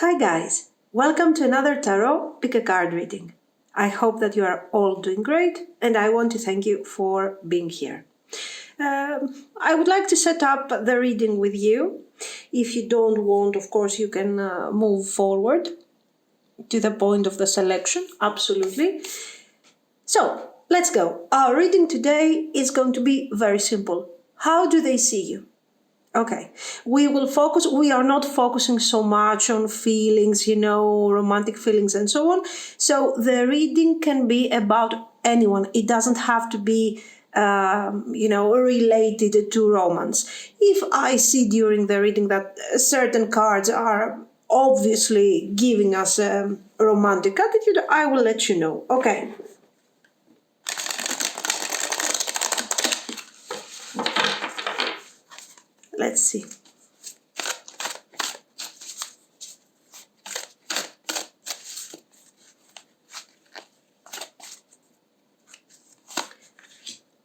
Hi guys, welcome to another tarot pick a card reading. I hope that you are all doing great and I want to thank you for being here. I would like to set up the reading with you. If you don't want, of course, you can move forward to the point of the selection, absolutely. So, let's go. Our reading today is going to be very simple. How do they see you? Okay, we are not focusing so much on feelings, romantic feelings and so on. So the reading can be about anyone. It doesn't have to be, related to romance. If I see during the reading that certain cards are obviously giving us a romantic attitude, I will let you know. Okay. Let's see.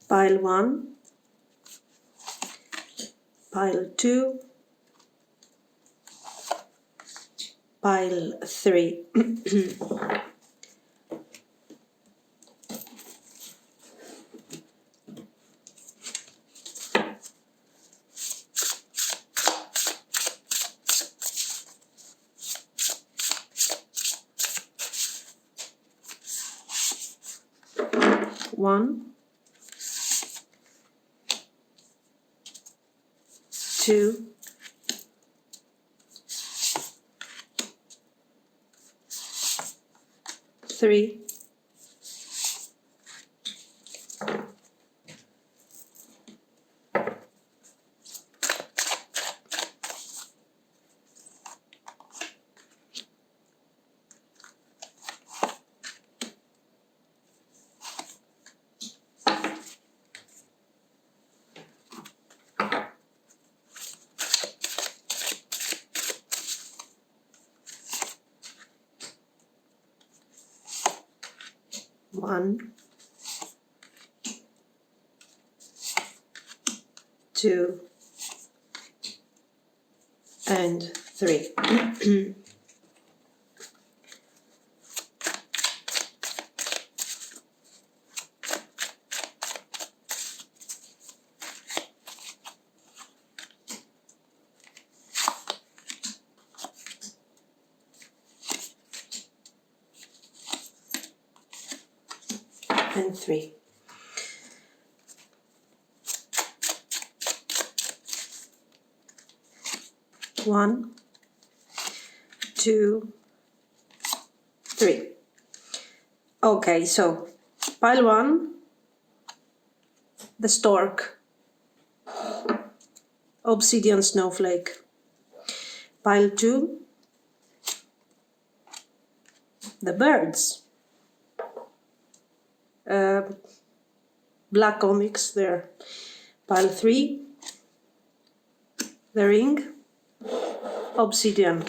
Pile 1, pile 2, pile 3. One, 2, 3, 1, 2, and 3. And 3. One, 2, 3. Okay, so pile 1, the stork, obsidian snowflake. Pile 2, the birds, black onyx there. Pile 3, the ring, obsidian.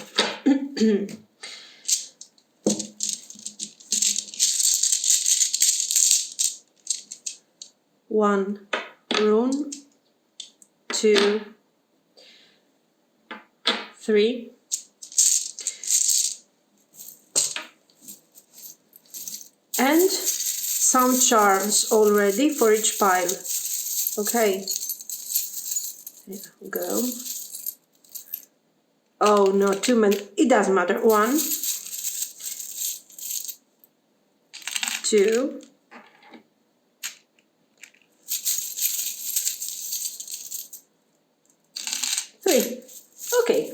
One rune, 2, 3, and some charms already for each pile. Okay, here we go. Oh no, too many. It doesn't matter. 1, 2, 3. Okay.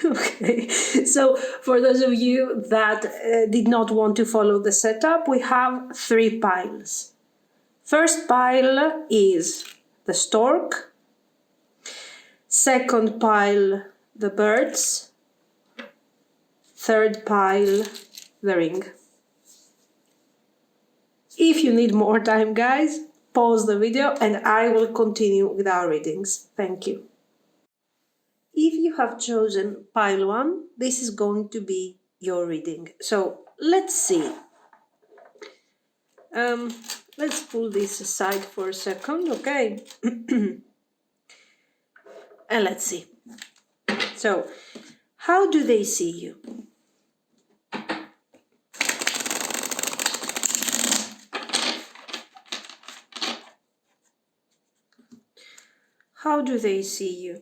Okay, so for those of you that did not want to follow the setup, we have 3 piles. First pile is the stork. Second pile, the birds. Third pile, the ring. If you need more time, guys, pause the video and I will continue with our readings. Thank you. If you have chosen pile 1, this is going to be your reading. So let's see. Let's pull this aside for a second, okay? And let's see. So, how do they see you? How do they see you?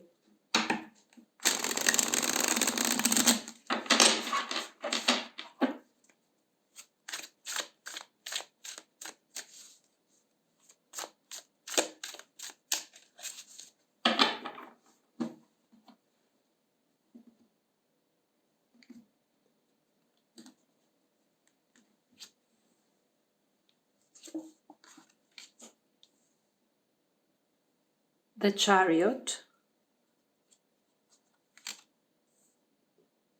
The Chariot,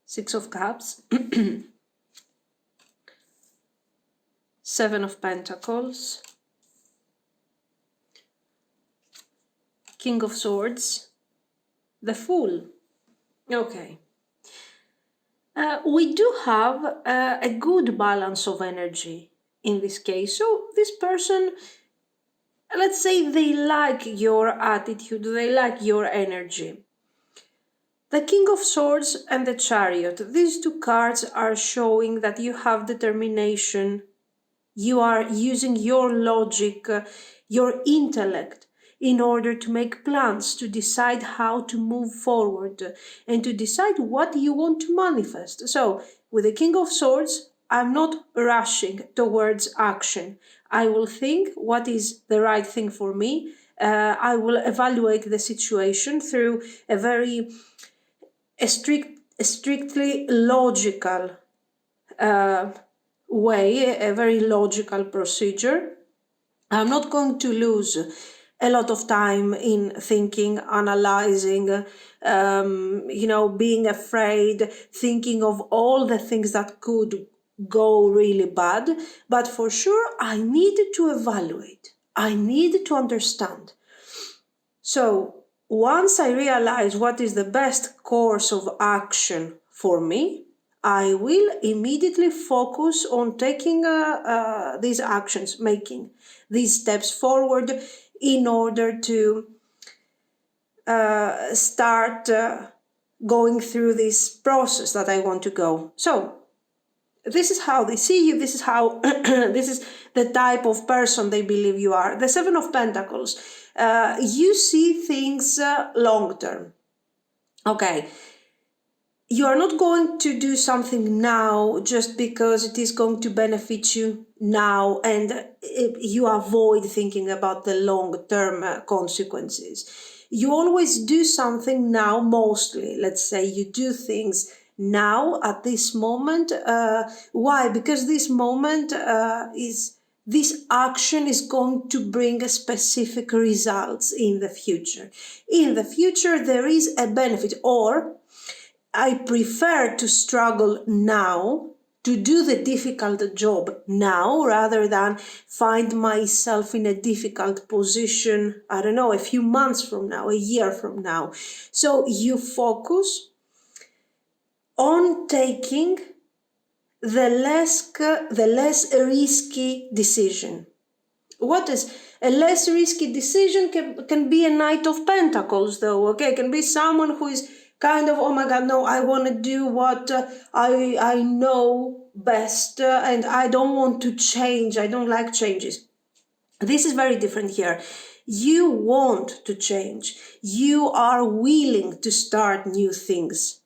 Six of Cups, Seven of Pentacles, King of Swords, the Fool. Okay. We do have a good balance of energy in this case. So this person, let's say they like your attitude, they like your energy. The King of Swords and the Chariot, these two cards are showing that you have determination. You are using your logic, your intellect, in order to make plans, to decide how to move forward, and to decide what you want to manifest. So, with the King of Swords, I'm not rushing towards action. I will think what is the right thing for me. I will evaluate the situation through a strictly logical way, a very logical procedure. I'm not going to lose a lot of time in thinking, analyzing, being afraid, thinking of all the things that could go really bad. But for sure, I need to evaluate. I need to understand. So once I realize what is the best course of action for me, I will immediately focus on taking these actions, making these steps forward in order to start going through this process that I want to go. So this is how they see you. This is how, this is the type of person they believe you are. The Seven of Pentacles. You see things long term. Okay. You are not going to do something now just because it is going to benefit you now, and you avoid thinking about the long-term consequences. You always do something now, mostly. Let's say you do things now at this moment. Why? Because this moment this action is going to bring a specific results in the future. In the future, there is a benefit, or I prefer to struggle now, to do the difficult job now, rather than find myself in a difficult position, I don't know, a few months from now, a year from now. So you focus on taking the less risky decision. What is a less risky decision? Can be a Knight of Pentacles, though, okay? Can be someone who is kind of, oh my God, no, I want to do what I know best, and I don't want to change. I don't like changes. This is very different here. You want to change. You are willing to start new things.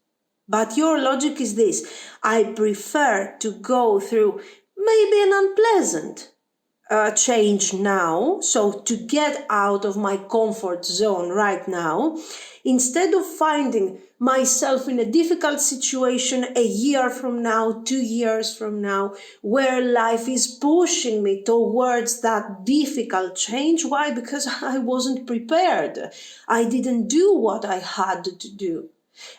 But your logic is this: I prefer to go through maybe an unpleasant change now, so to get out of my comfort zone right now, instead of finding myself in a difficult situation a year from now, 2 years from now, where life is pushing me towards that difficult change. Why? Because I wasn't prepared. I didn't do what I had to do.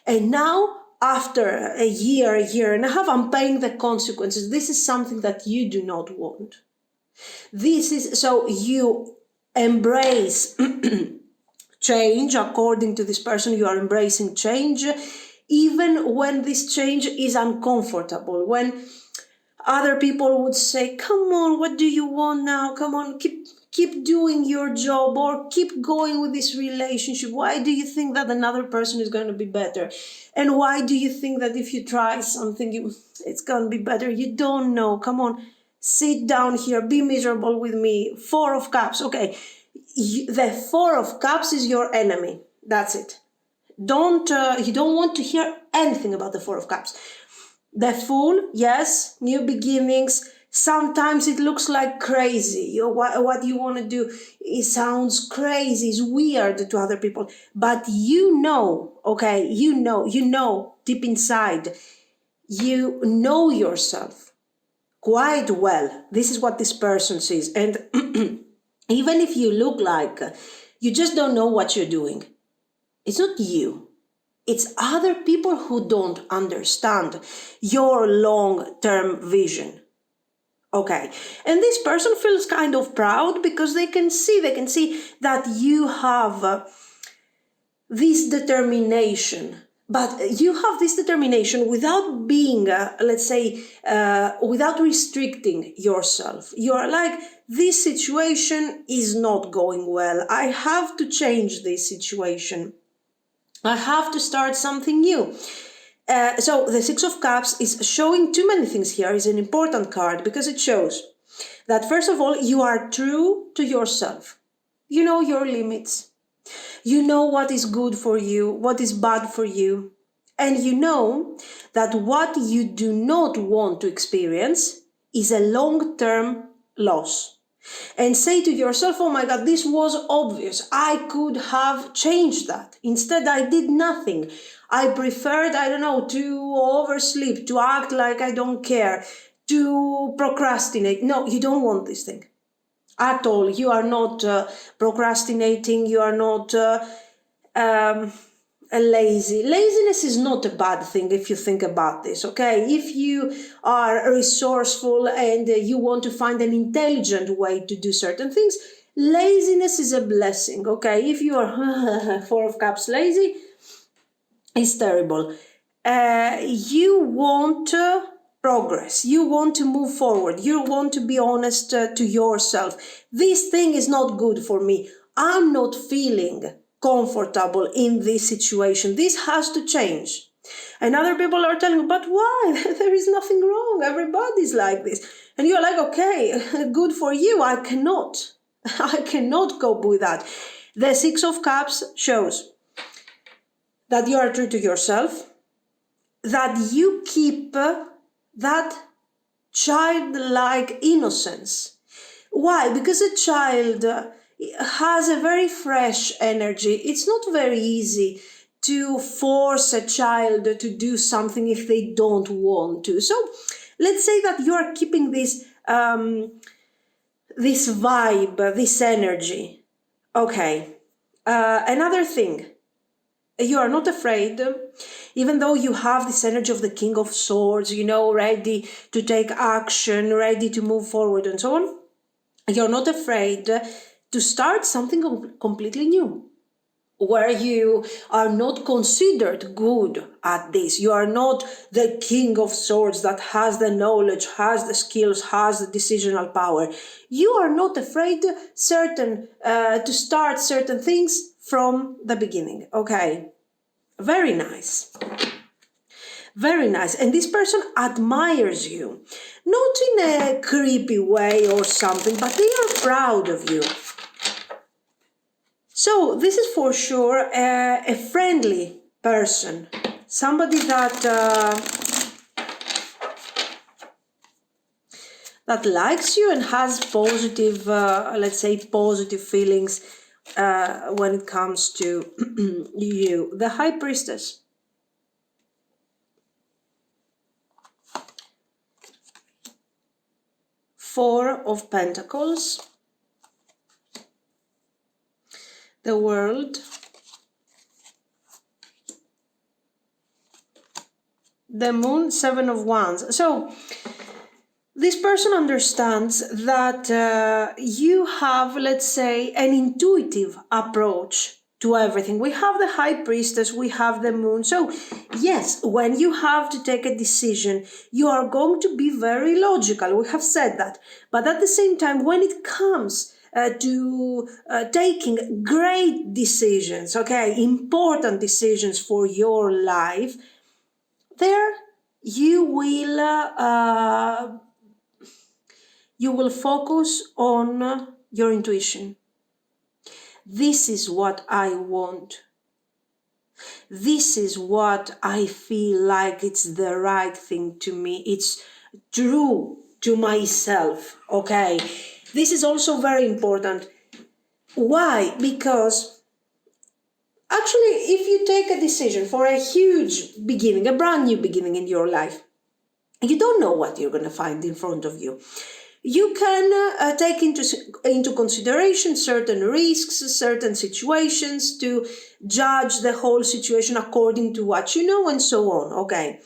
And now, after a year and a half, I'm paying the consequences. This is something that you do not want. This is, so you embrace change. According to this person, you are embracing change, even when this change is uncomfortable, when Other people would say, come on, what do you want now? Come on, keep doing your job, or keep going with this relationship. Why do you think that another person is going to be better? And why do you think that if you try something, it's going to be better? You don't know. Come on, sit down here, be miserable with me. Four of Cups. Okay, the Four of Cups is your enemy. That's it. You don't want to hear anything about the Four of Cups. The Fool, yes, new beginnings. Sometimes it looks like crazy. What you want to do, it sounds crazy, it's weird to other people. But you know, okay, you know deep inside, you know yourself quite well. This is what this person sees. And even if you look like you just don't know what you're doing, it's not you. It's other people who don't understand your long-term vision. Okay, and this person feels kind of proud because they can see that you have this determination. But you have this determination without being, without restricting yourself. You are like, this situation is not going well. I have to change this situation. I have to start something new. So the Six of Cups is showing too many things here. It's an important card because it shows that, first of all, you are true to yourself. You know your limits. You know what is good for you, what is bad for you. And you know that what you do not want to experience is a long-term loss. And say to yourself, oh my God, this was obvious. I could have changed that. Instead, I did nothing. I preferred, to oversleep, to act like I don't care, to procrastinate. No, you don't want this thing at all. You are not procrastinating. You are not lazy. Laziness is not a bad thing if you think about this, okay? If you are resourceful and you want to find an intelligent way to do certain things, laziness is a blessing, okay? If you are Four of Cups lazy, it's terrible. You want progress. You want to move forward. You want to be honest to yourself. This thing is not good for me. I'm not feeling comfortable in this situation. This has to change. And other people are telling you, but why? There is nothing wrong. Everybody's like this. And you're like, okay, good for you. I cannot cope with that. The Six of Cups shows that you are true to yourself, that you keep that childlike innocence. Why? Because a child has a very fresh energy. It's not very easy to force a child to do something if they don't want to. So let's say that you are keeping this this vibe, this energy. Okay. Another thing, you are not afraid, even though you have this energy of the King of Swords, ready to take action, ready to move forward and so on. You're not afraid to start something completely new, where you are not considered good at this. You are not the King of Swords that has the knowledge, has the skills, has the decisional power. You are not afraid to start certain things from the beginning. Okay, very nice. Very nice. And this person admires you, not in a creepy way or something, but they are proud of you. So this is for sure a friendly person, somebody that likes you and has positive, positive feelings when it comes to you. The High Priestess. Four of Pentacles. The World. The Moon, Seven of Wands. So this person understands that you have, let's say, an intuitive approach to everything. We have the High Priestess, we have the Moon. So yes, when you have to take a decision, you are going to be very logical. We have said that. But at the same time, when it comes to taking great decisions, okay, important decisions for your life, there you will focus on your intuition. This is what I want. This is what I feel like it's the right thing to me. It's true to myself, okay? This is also very important. Why? Because actually, if you take a decision for a huge beginning, a brand new beginning in your life, you don't know what you're going to find in front of you. You can take into consideration certain risks, certain situations to judge the whole situation according to what you know and so on, okay?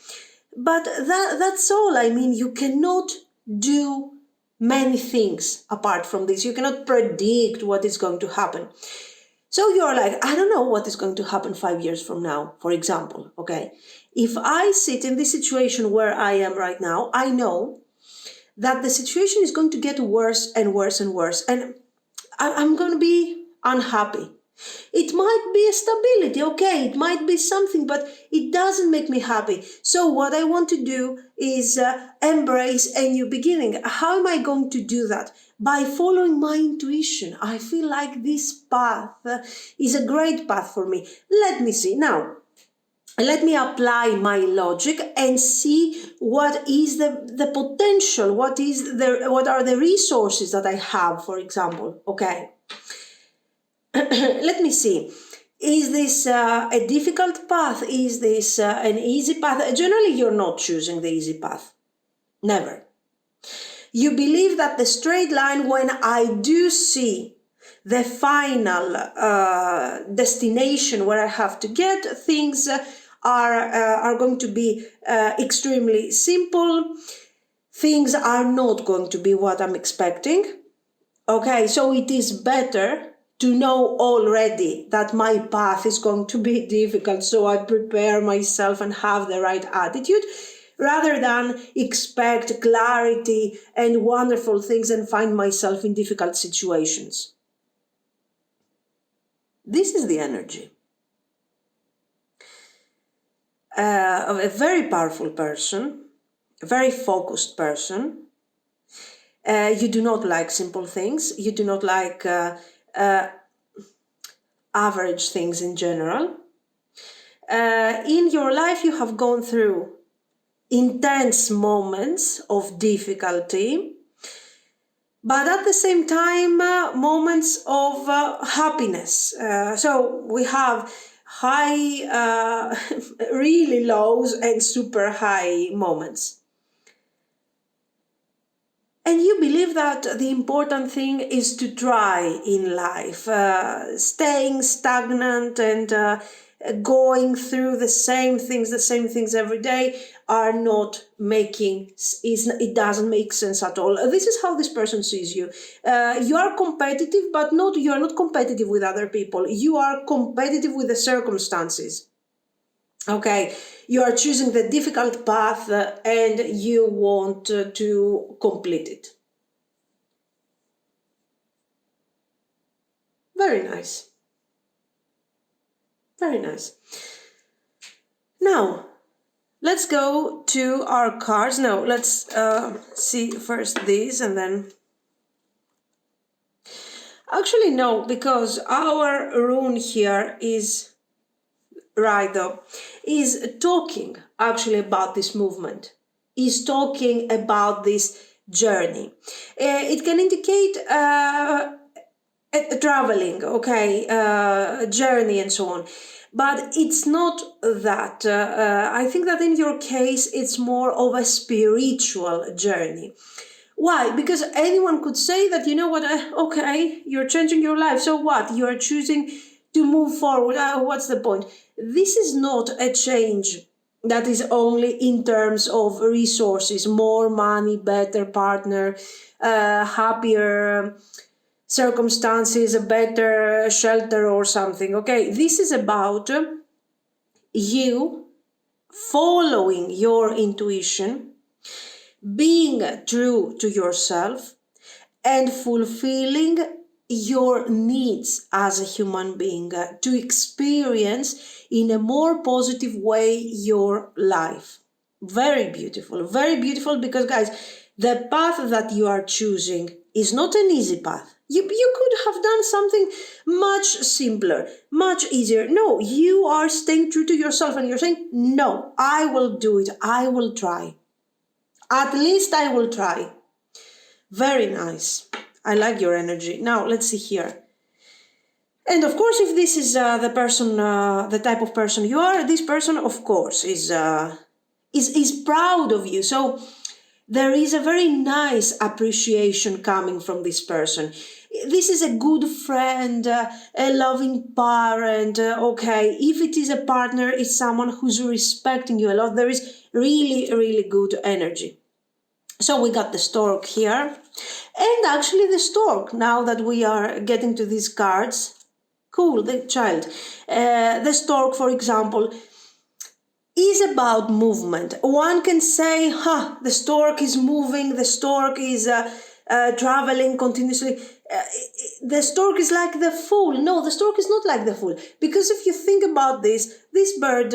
But that's all. I mean, you cannot do many things apart from this. You cannot predict what is going to happen. So you're like, I don't know what is going to happen 5 years from now, for example, okay? If I sit in this situation where I am right now, I know that the situation is going to get worse and worse and worse, and I'm going to be unhappy. It might be a stability, okay, it might be something, but it doesn't make me happy. So what I want to do is embrace a new beginning. How am I going to do that? By following my intuition. I feel like this path is a great path for me. Let me see. Now, let me apply my logic and see what is the potential, what are the resources that I have, for example, okay? Let me see. Is this a difficult path? Is this an easy path? Generally, you're not choosing the easy path. Never. You believe that the straight line, when I do see the final destination where I have to get, things are going to be extremely simple. Things are not going to be what I'm expecting. Okay, so it is better to know already that my path is going to be difficult, so I prepare myself and have the right attitude, rather than expect clarity and wonderful things and find myself in difficult situations. This is the energy of a very powerful person, a very focused person. You do not like simple things. You do not like average things in general. In your life, you have gone through intense moments of difficulty, but at the same time, moments of happiness. So we have high, really lows and super high moments. And you believe that the important thing is to try in life. Staying stagnant and going through the same things every day are not making, it doesn't make sense at all. This is how this person sees you. You are competitive, but you are not competitive with other people. You are competitive with the circumstances. Okay, you are choosing the difficult path and you want to complete it. Very nice. Very nice. Now, let's go to our cards. No, let's see first these and then... Actually, no, because our rune here is... right though, is talking actually about this movement, is talking about this journey. It can indicate traveling, okay, journey and so on, but it's not that. I think that in your case it's more of a spiritual journey. Why? Because anyone could say that, you know what, okay, you're changing your life, so what? You're choosing to move forward. What's the point? This is not a change that is only in terms of resources, more money, better partner, happier circumstances, a better shelter or something. Okay, this is about you following your intuition, being true to yourself, and fulfilling your needs as a human being to experience in a more positive way your life. Very beautiful, because guys, the path that you are choosing is not an easy path. You could have done something much simpler, much easier. No, you are staying true to yourself and you're saying, no, I will do it. I will try. At least I will try. Very nice. I like your energy. Now, let's see here. And of course, if this is the person, the type of person you are, this person, of course, is proud of you. So there is a very nice appreciation coming from this person. This is a good friend, a loving parent. Okay, if it is a partner, it's someone who's respecting you a lot. There is really good energy. So we got the stork here. And actually the stork, now that we are getting to these cards, cool, the child. The stork, for example, is about movement. One can say, the stork is moving, the stork is traveling continuously. The stork is like the fool. No, the stork is not like the fool. Because if you think about this bird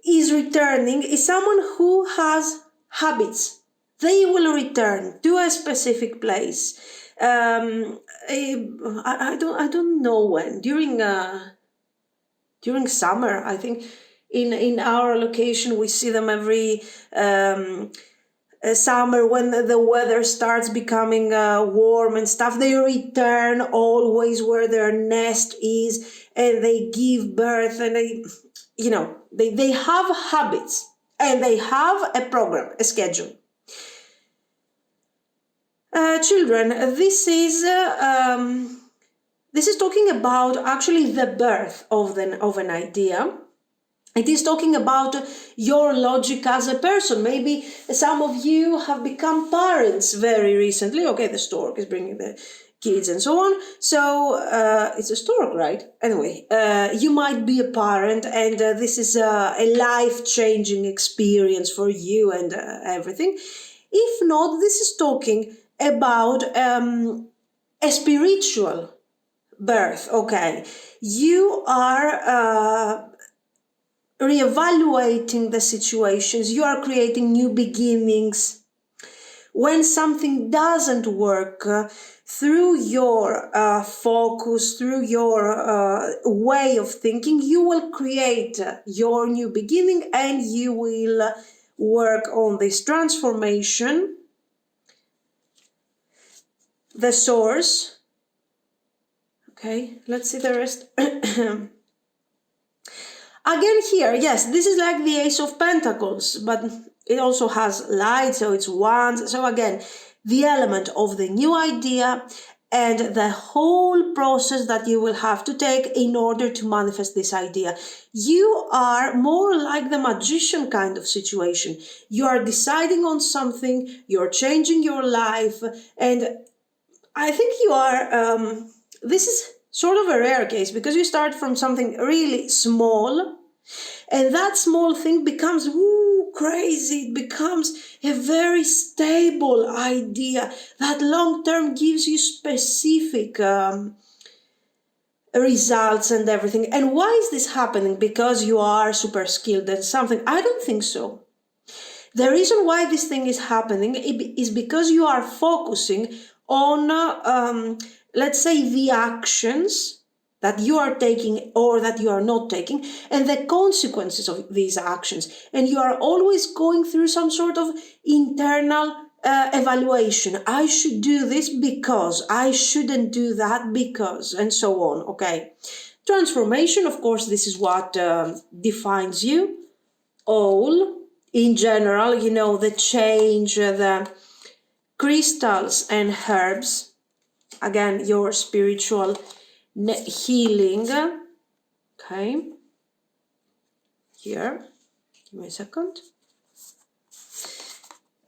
is returning, is someone who has habits. They will return to a specific place. I don't know when. During summer, I think. In our location, we see them every summer when the weather starts becoming warm and stuff. They return always where their nest is, and they give birth, and they have habits, and they have a program, a schedule. Children, this is talking about actually the birth of an idea. It is talking about your logic as a person. Maybe some of you have become parents very recently. Okay, the stork is bringing the kids and so on. So it's a stork, right? Anyway, you might be a parent, and this is a life-changing experience for you and everything. If not, this is talking about a spiritual birth. Okay, you are reevaluating the situations. You are creating new beginnings. When something doesn't work, through your focus, through your way of thinking, you will create your new beginning, and you will work on this transformation. The source. Okay, let's see the rest. Again here, yes, this is like the Ace of Pentacles, but it also has light, so it's wands. So again, the element of the new idea and the whole process that you will have to take in order to manifest this idea. You are more like the magician kind of situation. You are deciding on something, you're changing your life, and I think you are, this is sort of a rare case, because you start from something really small, and that small thing becomes crazy. It becomes a very stable idea that long term gives you specific results and everything. And why is this happening? Because you are super skilled at something? I don't think so. The reason why this thing is happening is because you are focusing on, let's say, the actions that you are taking or that you are not taking, and the consequences of these actions. And you are always going through some sort of internal evaluation. I should do this because, I shouldn't do that because, and so on. Okay. Transformation, of course, this is what defines you all in general. The change, the crystals and herbs. Again, your spiritual healing. Okay, here, give me a second.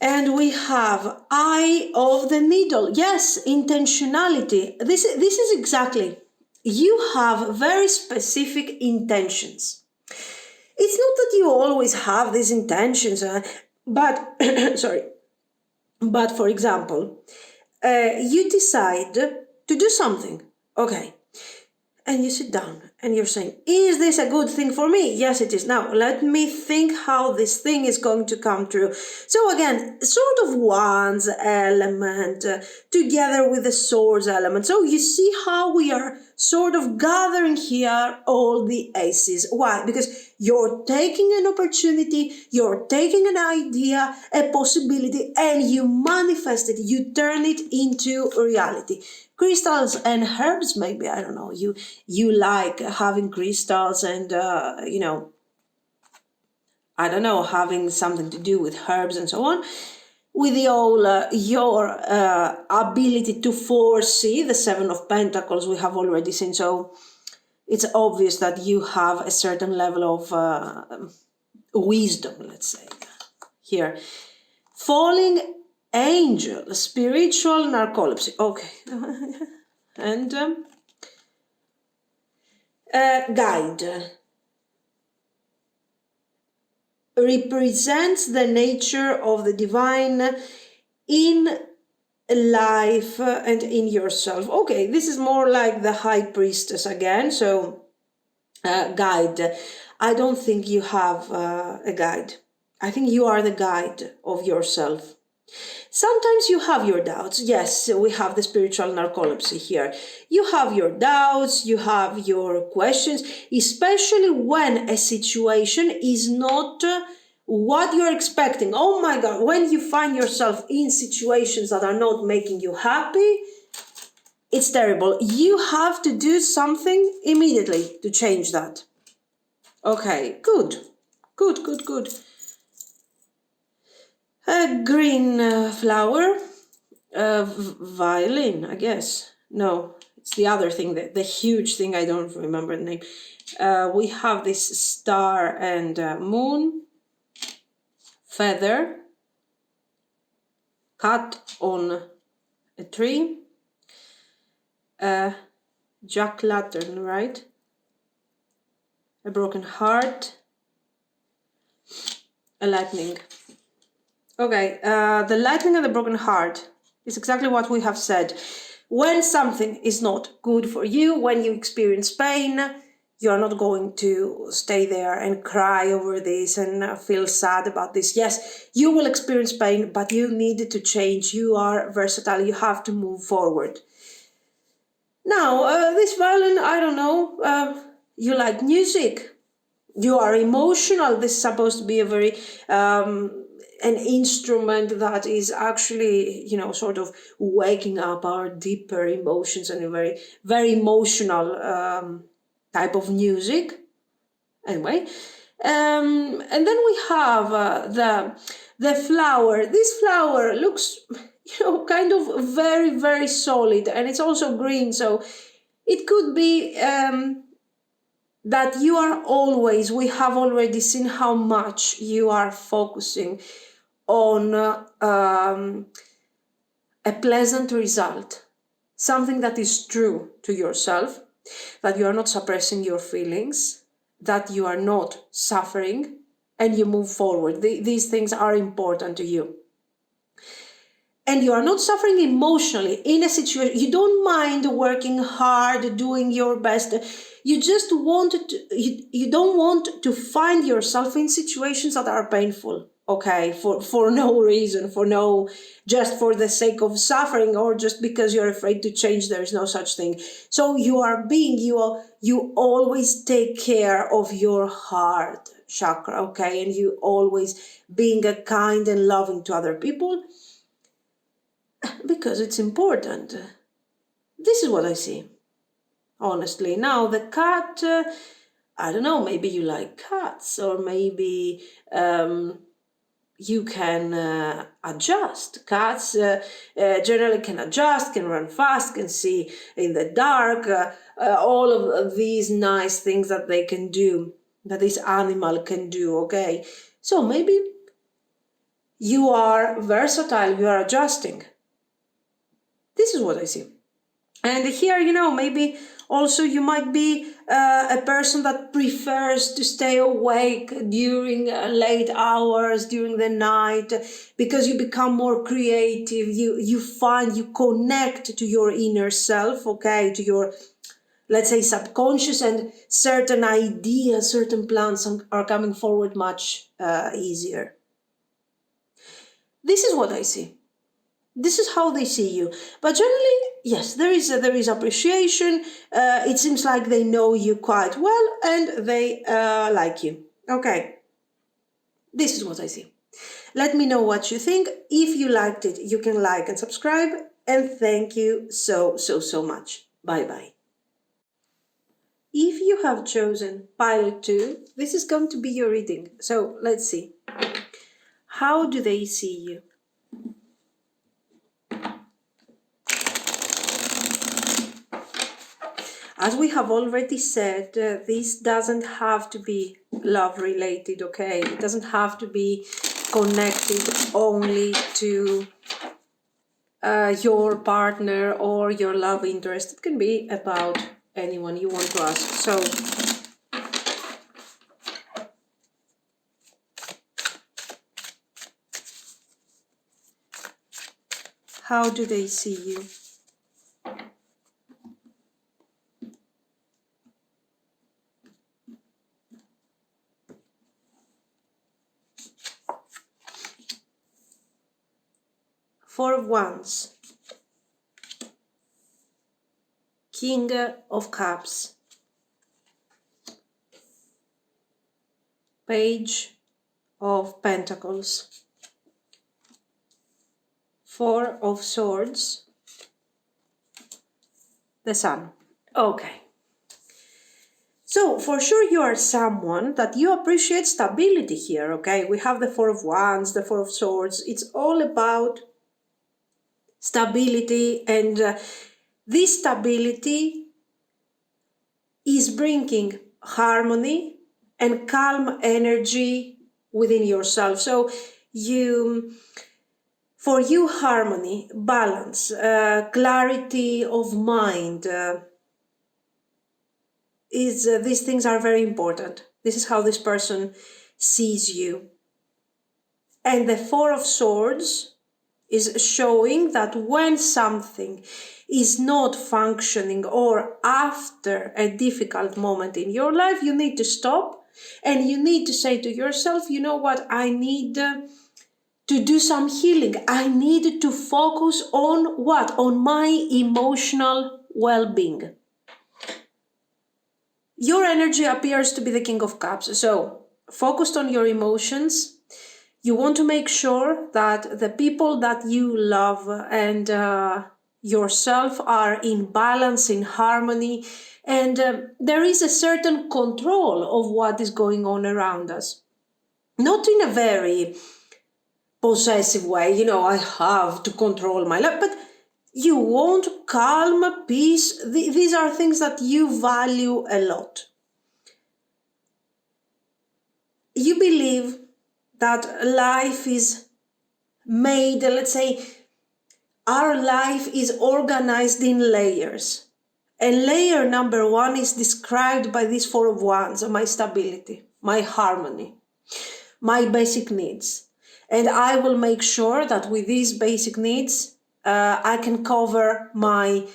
And we have Eye of the Needle. Yes, intentionality. This is exactly. You have very specific intentions. It's not that you always have these intentions, but sorry. But for example, you decide to do something. Okay. And you sit down and you're saying, is this a good thing for me? Yes, it is. Now, let me think how this thing is going to come true. So again, sort of wands element together with the swords element. So you see how we are sort of gathering here all the aces. Why? Because you're taking an opportunity, you're taking an idea, a possibility, and you manifest it. You turn it into reality. Crystals and herbs, maybe, I don't know, you like having crystals and I don't know, having something to do with herbs and so on, with the whole your ability to foresee the Seven of Pentacles we have already seen. So it's obvious that you have a certain level of wisdom, let's say, here. Falling Angel, spiritual narcolepsy. Okay. And guide represents the nature of the divine in life and in yourself. Okay, this is more like the High Priestess again. So guide. I don't think you have a guide. I think you are the guide of yourself. Sometimes you have your doubts. Yes, we have the spiritual narcolepsy here. You have your doubts, you have your questions, especially when a situation is not what you're expecting. Oh my God, when you find yourself in situations that are not making you happy, it's terrible. You have to do something immediately to change that. Okay, good. Good. A green flower. Violin, I guess. No, it's the other thing, the huge thing, I don't remember the name. We have this star and moon, feather, cat on a tree, jack-lantern, right? A broken heart, a lightning. Okay, the lightning and the broken heart is exactly what we have said. When something is not good for you, when you experience pain, you're not going to stay there and cry over this and feel sad about this. Yes, you will experience pain, but you need to change. You are versatile. You have to move forward. Now, this violin, I don't know, you like music. You are emotional. This is supposed to be a very... an instrument that is actually, sort of waking up our deeper emotions, and a very, very emotional type of music. Anyway, and then we have the flower. This flower looks, kind of very, very solid, and it's also green. So it could be that you are always, we have already seen how much you are focusing on a pleasant result, something that is true to yourself, that you are not suppressing your feelings, that you are not suffering, and you move forward. These things are important to you. And you are not suffering emotionally in a situation. You don't mind working hard, doing your best. You just want you don't want to find yourself in situations that are painful. Okay, for no reason, just for the sake of suffering, or just because you're afraid to change. There is no such thing. So you always take care of your heart chakra, okay, and you always being a kind and loving to other people, because it's important. This is what I see, honestly. Now the cat, I don't know, maybe you like cats, or maybe you can adjust. Cats generally can adjust, can run fast, can see in the dark, all of these nice things that they can do, that this animal can do, okay? So maybe You are versatile, you are adjusting. This is what I see. And here, maybe also you might be a person that prefers to stay awake during late hours, during the night, because you become more creative. You connect to your inner self, okay, to your, let's say, subconscious, and certain ideas, certain plans are coming forward much easier. This is what I see. This is how they see you. But generally, yes, there is appreciation. It seems like they know you quite well and they like you. Okay, this is what I see. Let me know what you think. If you liked it, you can like and subscribe. And thank you so much. Bye-bye. If you have chosen pile 2, this is going to be your reading. So let's see. How do they see you? As we have already said, this doesn't have to be love related, okay? It doesn't have to be connected only to your partner or your love interest. It can be about anyone you want to ask. So, how do they see you? Four of Wands, King of Cups, Page of Pentacles, Four of Swords, the Sun. Okay. So, for sure you are someone that you appreciate stability here, okay? We have the Four of Wands, the Four of Swords. It's all about stability, and this stability is bringing harmony and calm energy within yourself. So for you, harmony, balance, clarity of mind, these things are very important. This is how this person sees you. And the Four of Swords is showing that when something is not functioning or after a difficult moment in your life, you need to stop and you need to say to yourself, you know what, I need to do some healing. I need to focus on what? On my emotional well-being. Your energy appears to be the King of Cups, so focused on your emotions. You want to make sure that the people that you love and yourself are in balance, in harmony, and there is a certain control of what is going on around us. Not in a very possessive way, I have to control my life, but you want calm, peace. These are things that you value a lot. You believe that life is made, let's say, our life is organized in layers. And layer number 1 is described by this Four of Wands, my stability, my harmony, my basic needs. And I will make sure that with these basic needs, I can cover my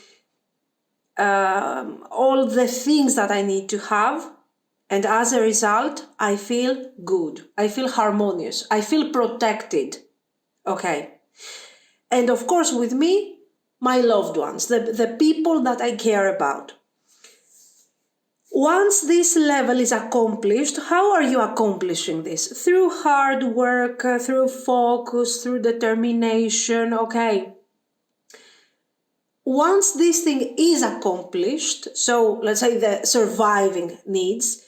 all the things that I need to have. And as a result, I feel good. I feel harmonious. I feel protected. Okay. And of course, with me, my loved ones, the people that I care about. Once this level is accomplished, how are you accomplishing this? Through hard work, through focus, through determination. Okay. Once this thing is accomplished, so let's say the surviving needs,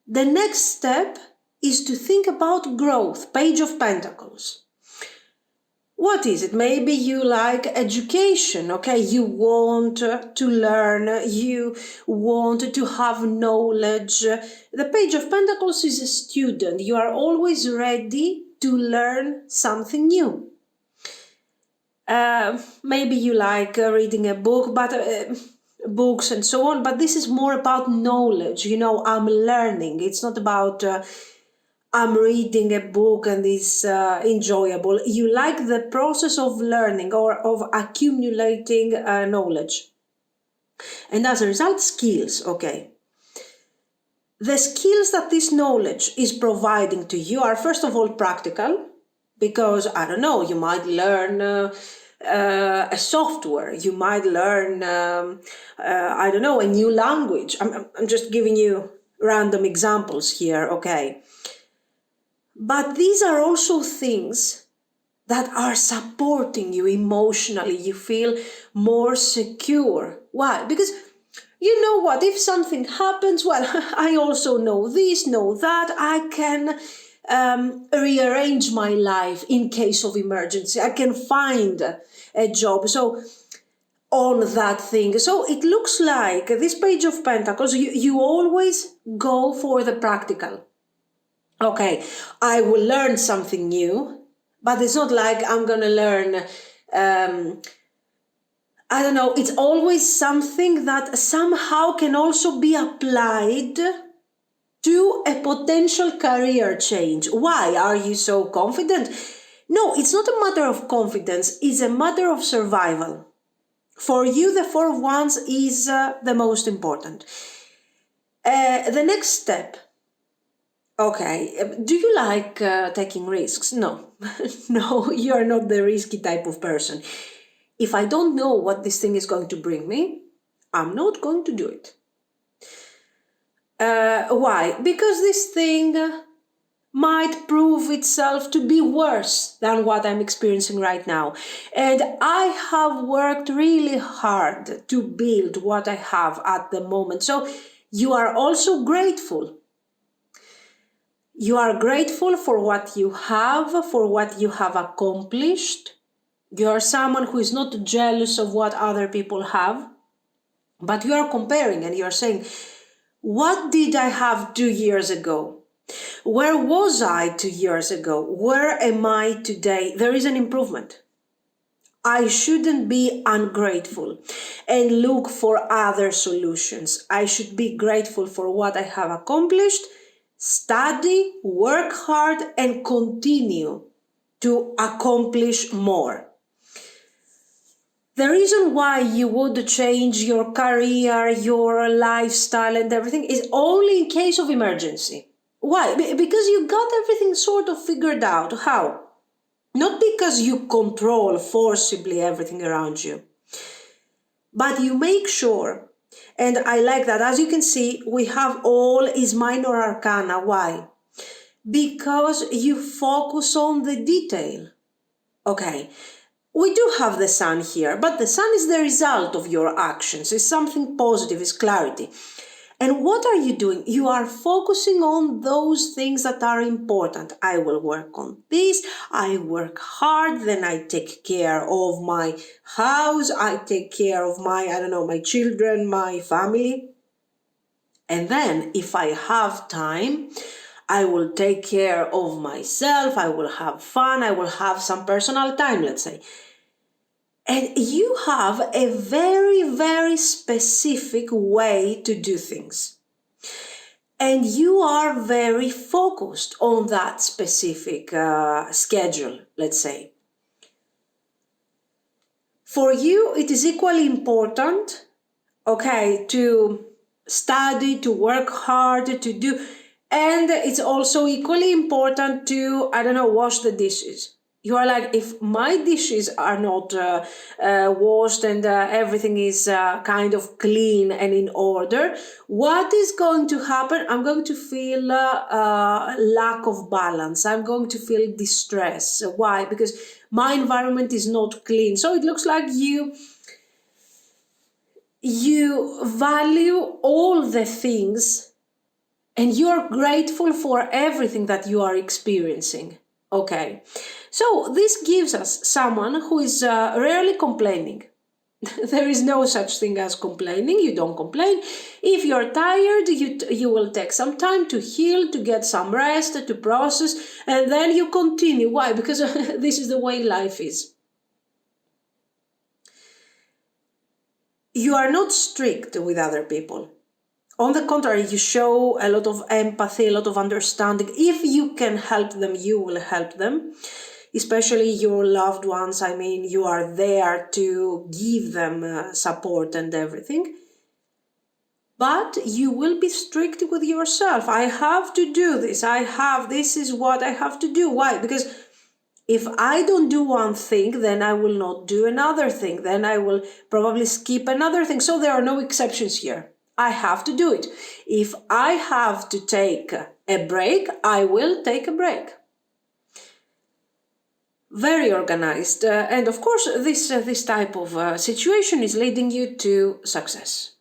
the next step is to think about growth, Page of Pentacles. What is it? Maybe you like education, okay? You want to learn, you want to have knowledge. The Page of Pentacles is a student. You are always ready to learn something new. Maybe you like reading a book, but books and so on, but this is more about knowledge. You know, I'm learning. It's not about I'm reading a book and it's enjoyable. You like the process of learning or of accumulating knowledge. And as a result, skills, okay. The skills that this knowledge is providing to you are, first of all, practical, because, I don't know, you might learn a software, you might learn, I don't know, a new language. I'm just giving you random examples here, okay. But these are also things that are supporting you emotionally. You feel more secure. Why? Because you know what, if something happens, well, I also know this, know that, I can rearrange my life in case of emergency. I can find a job. So on that thing. So it looks like this Page of Pentacles, you always go for the practical. Okay, I will learn something new, but it's not like I'm going to learn, I don't know, it's always something that somehow can also be applied to a potential career change. Why are you so confident? No, it's not a matter of confidence, it's a matter of survival. For you, the Four of Wands is the most important. The next step. Okay, do you like taking risks? No, no, you're not the risky type of person. If I don't know what this thing is going to bring me, I'm not going to do it. Why? Because this thing might prove itself to be worse than what I'm experiencing right now. And I have worked really hard to build what I have at the moment. So you are also grateful. You are grateful for what you have, for what you have accomplished. You are someone who is not jealous of what other people have, but you are comparing and you are saying, what did I have 2 years ago? Where was I 2 years ago? Where am I today? There is an improvement. I shouldn't be ungrateful and look for other solutions. I should be grateful for what I have accomplished, study, work hard, and continue to accomplish more. The reason why you would change your career, your lifestyle and everything is only in case of emergency. Why? Because you got everything sort of figured out. How? Not because you control forcibly everything around you, but you make sure, and I like that. As you can see, we have all is minor arcana. Why? Because you focus on the detail. Okay. We do have the sun here, but the sun is the result of your actions. It's something positive, it's clarity. And what are you doing? You are focusing on those things that are important. I will work on this, I work hard, then I take care of my house, I take care of my, I don't know, my children, my family. And then if I have time, I will take care of myself, I will have fun, I will have some personal time, let's say. And you have a very, very specific way to do things. And you are very focused on that specific schedule, let's say. For you, it is equally important, okay, to study, to work hard, to do, and it's also equally important to, I don't know, wash the dishes. You are like, if my dishes are not washed and everything is kind of clean and in order, what is going to happen? I'm going to feel lack of balance. I'm going to feel distress. Why? Because my environment is not clean. So it looks like you value all the things and you're grateful for everything that you are experiencing. Okay. So this gives us someone who is rarely complaining. There is no such thing as complaining. You don't complain. If you're tired, you will take some time to heal, to get some rest, to process, and then you continue. Why? Because this is the way life is. You are not strict with other people. On the contrary, you show a lot of empathy, a lot of understanding. If you can help them, you will help them. Especially your loved ones. I mean, you are there to give them support and everything. But you will be strict with yourself. I have to do this. This is what I have to do. Why? Because if I don't do one thing, then I will not do another thing. Then I will probably skip another thing. So there are no exceptions here. I have to do it. If I have to take a break, I will take a break. Very organized. And of course, this type of situation is leading you to success.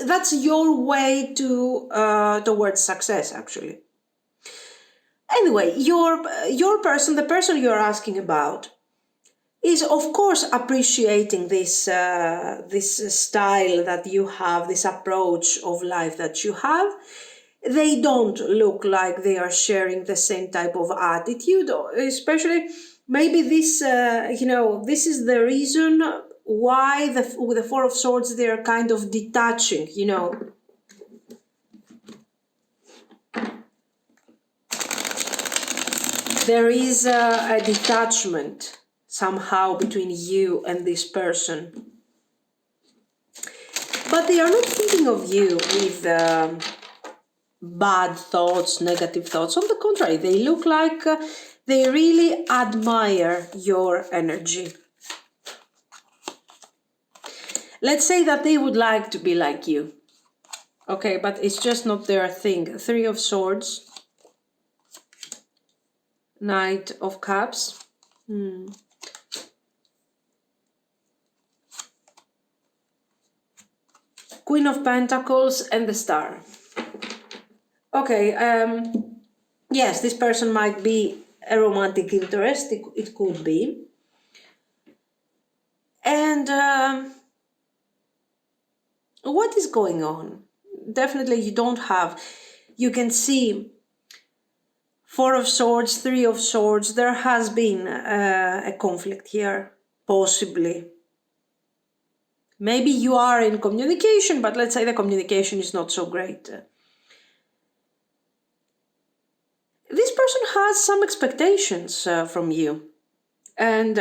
That's your way towards success, actually. Anyway, your person, the person you're asking about, is of course appreciating this style that you have, this approach of life that you have. They don't look like they are sharing the same type of attitude, especially maybe this, this is the reason why with the Four of Swords they are kind of detaching, There is a detachment somehow between you and this person. But they are not thinking of you with bad thoughts, negative thoughts. On the contrary, they look like they really admire your energy. Let's say that they would like to be like you. Okay, but it's just not their thing. Three of Swords. Knight of Cups. Queen of Pentacles and the Star. Okay, yes, this person might be a romantic interest. It could be. And what is going on? Definitely you don't have. You can see Four of Swords, Three of Swords. There has been a conflict here, possibly. Maybe you are in communication, but let's say the communication is not so great. This person has some expectations from you. And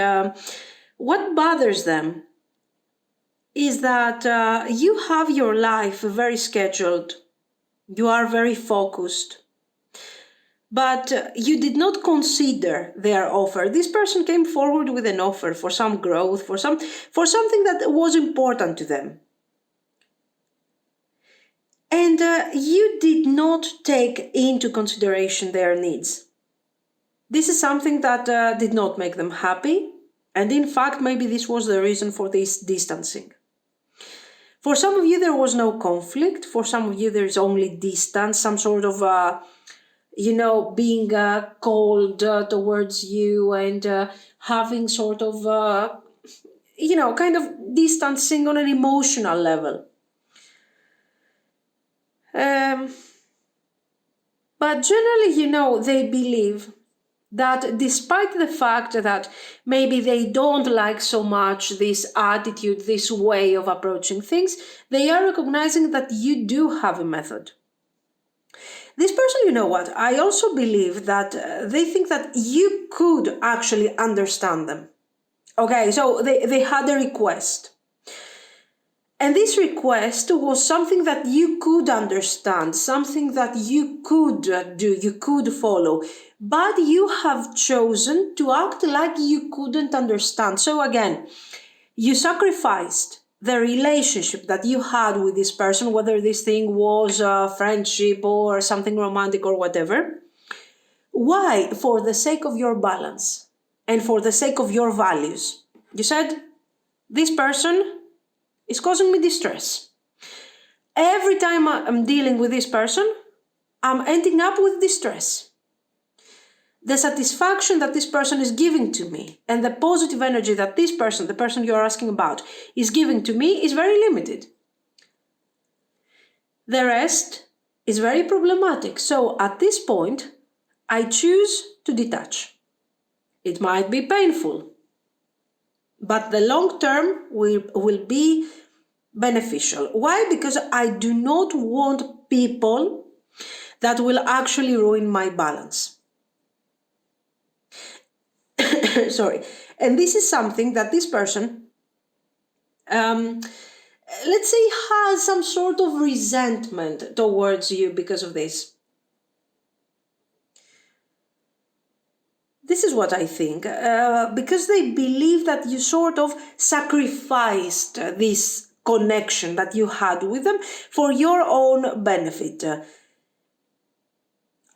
what bothers them is that you have your life very scheduled. You are very focused. But you did not consider their offer. This person came forward with an offer for some growth, for something that was important to them. And you did not take into consideration their needs. This is something that did not make them happy. And in fact, maybe this was the reason for this distancing. For some of you, there was no conflict. For some of you, there is only distance, some sort of being cold towards you and having sort of, kind of distancing on an emotional level. But generally, they believe that despite the fact that maybe they don't like so much this attitude, this way of approaching things, they are recognizing that you do have a method. This person, you know what, I also believe that they think that you could actually understand them. Okay, so they had a request. And this request was something that you could understand, something that you could do, you could follow. But you have chosen to act like you couldn't understand. So again, you sacrificed the relationship that you had with this person, whether this thing was a friendship or something romantic or whatever. Why? For the sake of your balance and for the sake of your values. You said, this person is causing me distress. Every time I'm dealing with this person, I'm ending up with distress. the satisfaction that this person is giving to me and the positive energy that this person, the person you're asking about, is giving to me is very limited. The rest is very problematic. So at this point, I choose to detach. It might be painful, but the long term will be beneficial. Why? Because I do not want people that will actually ruin my balance. Sorry. And this is something that this person, let's say, has some sort of resentment towards you because of this. This is what I think, because they believe that you sort of sacrificed this connection that you had with them for your own benefit.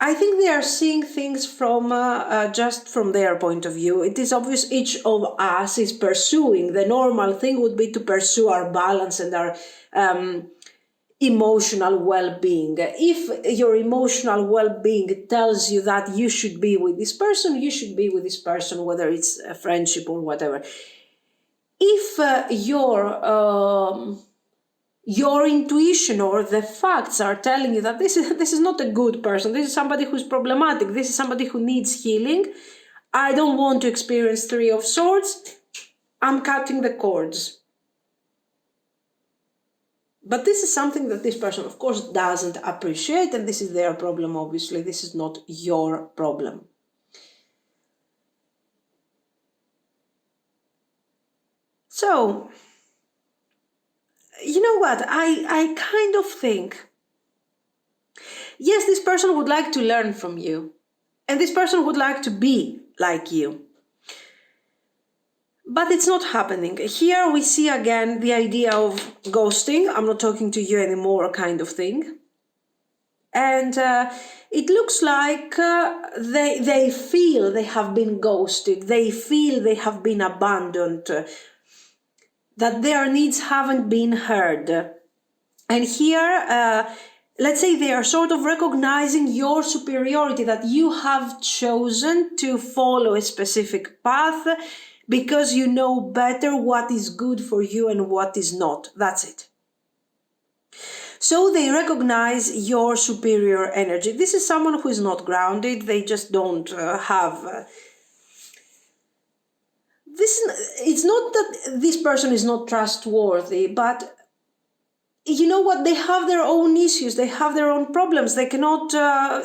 I think they are seeing things from just from their point of view. It is obvious each of us is pursuing. The normal thing would be to pursue our balance and our emotional well-being. If your emotional well-being tells you that you should be with this person, you should be with this person, whether it's a friendship or whatever. If your intuition or the facts are telling you that this is not a good person, this is somebody who's problematic, this is somebody who needs healing, I don't want to experience Three of Swords, I'm cutting the cords. But this is something that this person, of course, doesn't appreciate, and this is their problem, obviously. This is not your problem. So, you know what? I kind of think, yes, this person would like to learn from you, and this person would like to be like you. But it's not happening. Here we see again the idea of ghosting. I'm not talking to you anymore kind of thing. And it looks like they feel they have been ghosted. They feel they have been abandoned. That their needs haven't been heard. And here, let's say they are sort of recognizing your superiority, that you have chosen to follow a specific path because you know better what is good for you and what is not. That's it. So they recognize your superior energy. This is someone who is not grounded. They just don't have... It's not that this person is not trustworthy, but you know what? They have their own issues. They have their own problems. They cannot...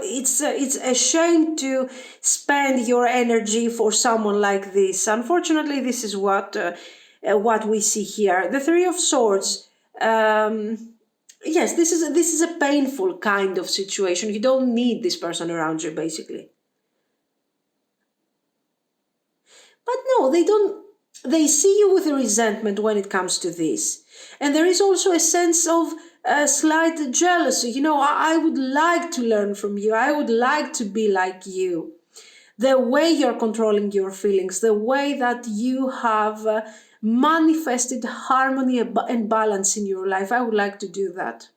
it's a shame to spend your energy for someone like this. Unfortunately, this is what we see here. The Three of Swords... yes, this is a painful kind of situation. You don't need this person around you, basically. But no, they don't. They see you with resentment when it comes to this. And there is also a sense of slight jealousy. You know, I would like to learn from you. I would like to be like you. The way you're controlling your feelings, the way that you have manifested harmony and balance in your life, I would like to do that.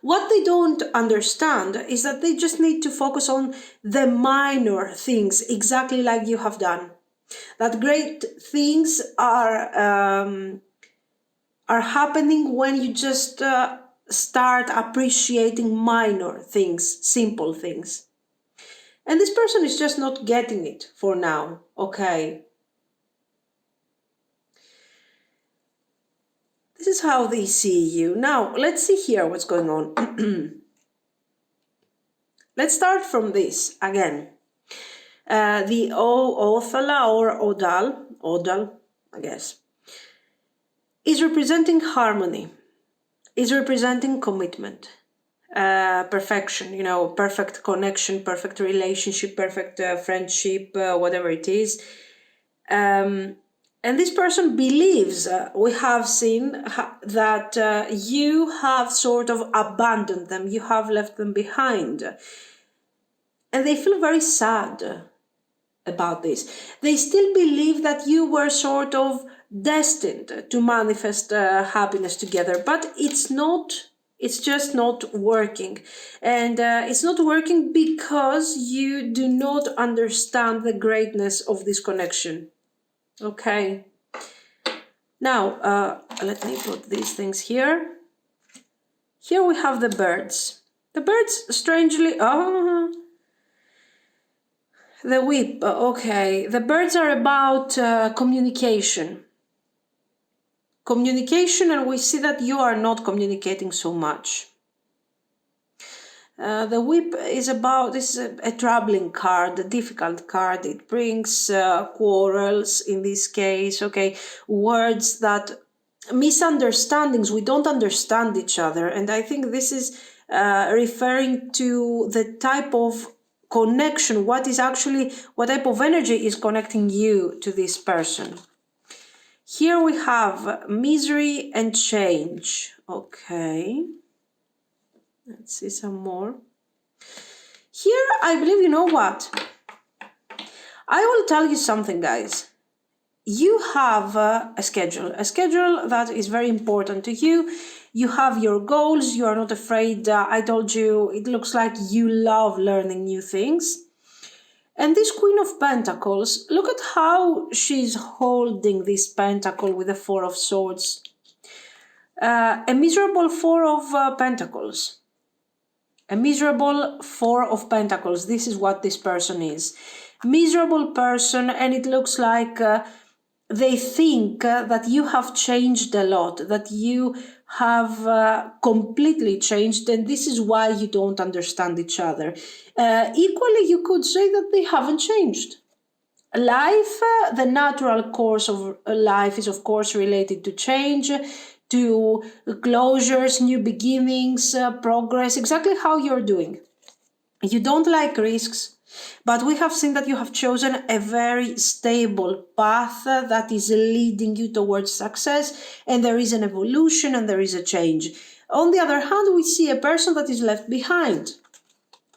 What they don't understand is that they just need to focus on the minor things, exactly like you have done. That great things are happening when you just start appreciating minor things, simple things. And this person is just not getting it for now, okay? This is how they see you. Now, let's see here what's going on. Let's start from this again. The Othala or Odal, I guess, is representing harmony, is representing commitment, perfection, you know, perfect connection, perfect relationship, perfect friendship, whatever it is. And this person believes, we have seen that you have sort of abandoned them, you have left them behind. And they feel very sad about this. They still believe that you were sort of destined to manifest happiness together, but it's not It's just not working. And it's not working because you do not understand the greatness of this connection. Okay. Now, let me put these things here. Here we have the birds. The birds, strangely, the whip, okay. The birds are about communication. Communication, and we see that you are not communicating so much. The whip is about, this is a troubling card, a difficult card. It brings quarrels in this case, okay, words that, misunderstandings, we don't understand each other. And I think this is referring to the type of connection, what type of energy is connecting you to this person. Here we have misery and change. Okay. Let's see some more. Here, I believe, you know what? I will tell you something, guys. You have a schedule that is very important to you. You have your goals. You are not afraid. I told you, it looks like you love learning new things. And this Queen of Pentacles, look at how she's holding this pentacle with the Four of Swords. A miserable Four of Pentacles. A miserable Four of Pentacles. This is what this person is. Miserable person, and it looks like they think that you have changed a lot, that you have completely changed, and this is why you don't understand each other. Equally, you could say that they haven't changed. Life, the natural course of life is of course related to change, to closures, new beginnings, progress, exactly how you're doing. You don't like risks, but we have seen that you have chosen a very stable path that is leading you towards success, and there is an evolution and there is a change. On the other hand, we see a person that is left behind,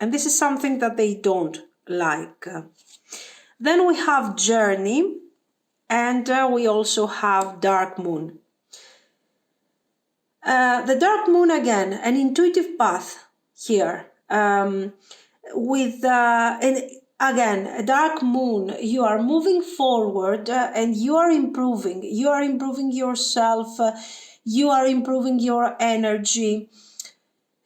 and this is something that they don't like. Then we have journey, and we also have dark moon. The dark moon, again, an intuitive path here. With and again, a dark moon, you are moving forward and you are improving. You are improving yourself. You are improving your energy.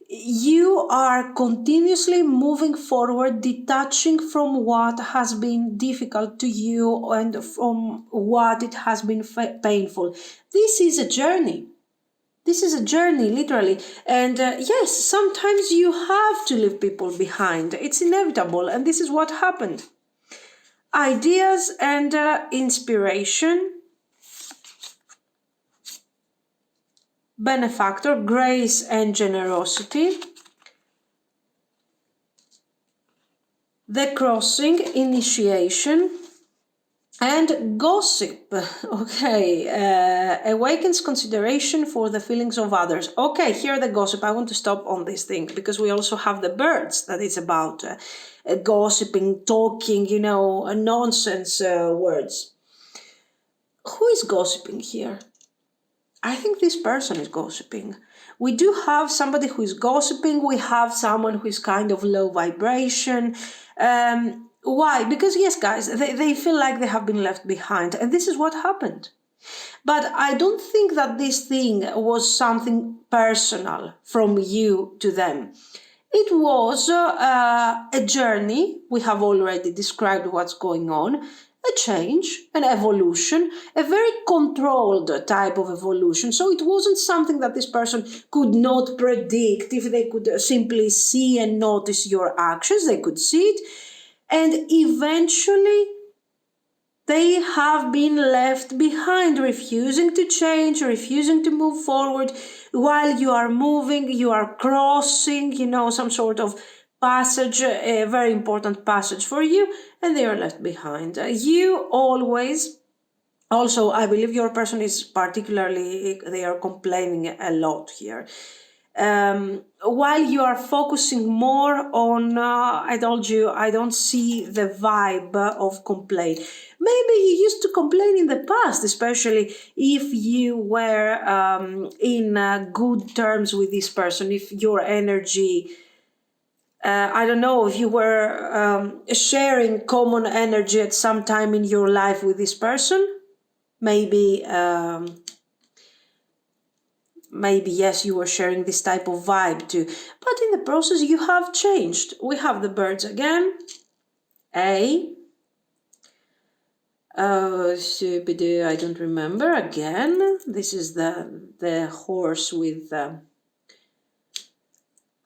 You are continuously moving forward, detaching from what has been difficult to you and from what it has been painful. This is a journey. This is a journey, literally. And yes, sometimes you have to leave people behind. It's inevitable, and this is what happened. Ideas and inspiration. Benefactor, grace and generosity. The crossing, initiation. And gossip, okay, awakens consideration for the feelings of others. Okay, here the gossip, I want to stop on this thing, because we also have the birds, that is about gossiping, talking, nonsense words. Who is gossiping here? I think this person is gossiping. We do have somebody who is gossiping, we have someone who is kind of low vibration. Why? Because yes, guys, they feel like they have been left behind, and this is what happened. But I don't think that this thing was something personal from you to them. It was a journey. We have already described what's going on. A change, an evolution, a very controlled type of evolution. So it wasn't something that this person could not predict. If they could simply see and notice your actions, they could see it. And eventually, they have been left behind, refusing to change, refusing to move forward. While you are moving, you are crossing, some sort of passage, a very important passage for you, and they are left behind. You always, also, I believe your person is particularly, they are complaining a lot here. while you are focusing more on, I told you, I don't see the vibe of complaint. Maybe you used to complain in the past, especially if you were in good terms with this person, if your energy, I don't know, if you were sharing common energy at some time in your life with this person. Maybe yes, you were sharing this type of vibe too, but in the process you have changed. We have the birds again. I don't remember again. This is the horse with.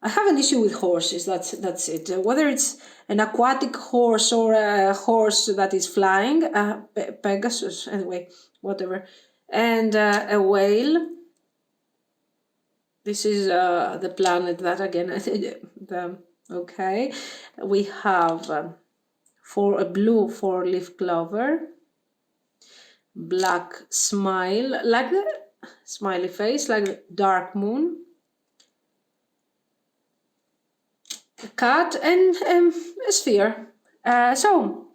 I have an issue with horses. That's it. Whether it's an aquatic horse or a horse that is flying, Pegasus. Anyway, whatever, and a whale. This is the planet that again. Okay, we have for a blue 4-leaf clover, black smile, like the smiley face, like the dark moon, a cat, and a sphere. So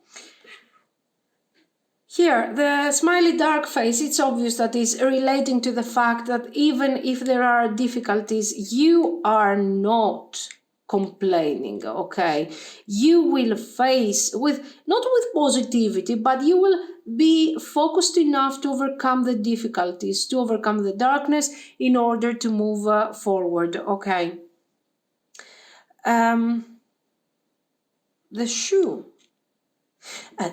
here, the smiley dark face, it's obvious that is relating to the fact that even if there are difficulties, you are not complaining, okay? You will face not with positivity, but you will be focused enough to overcome the difficulties, to overcome the darkness in order to move forward, okay? The shoe.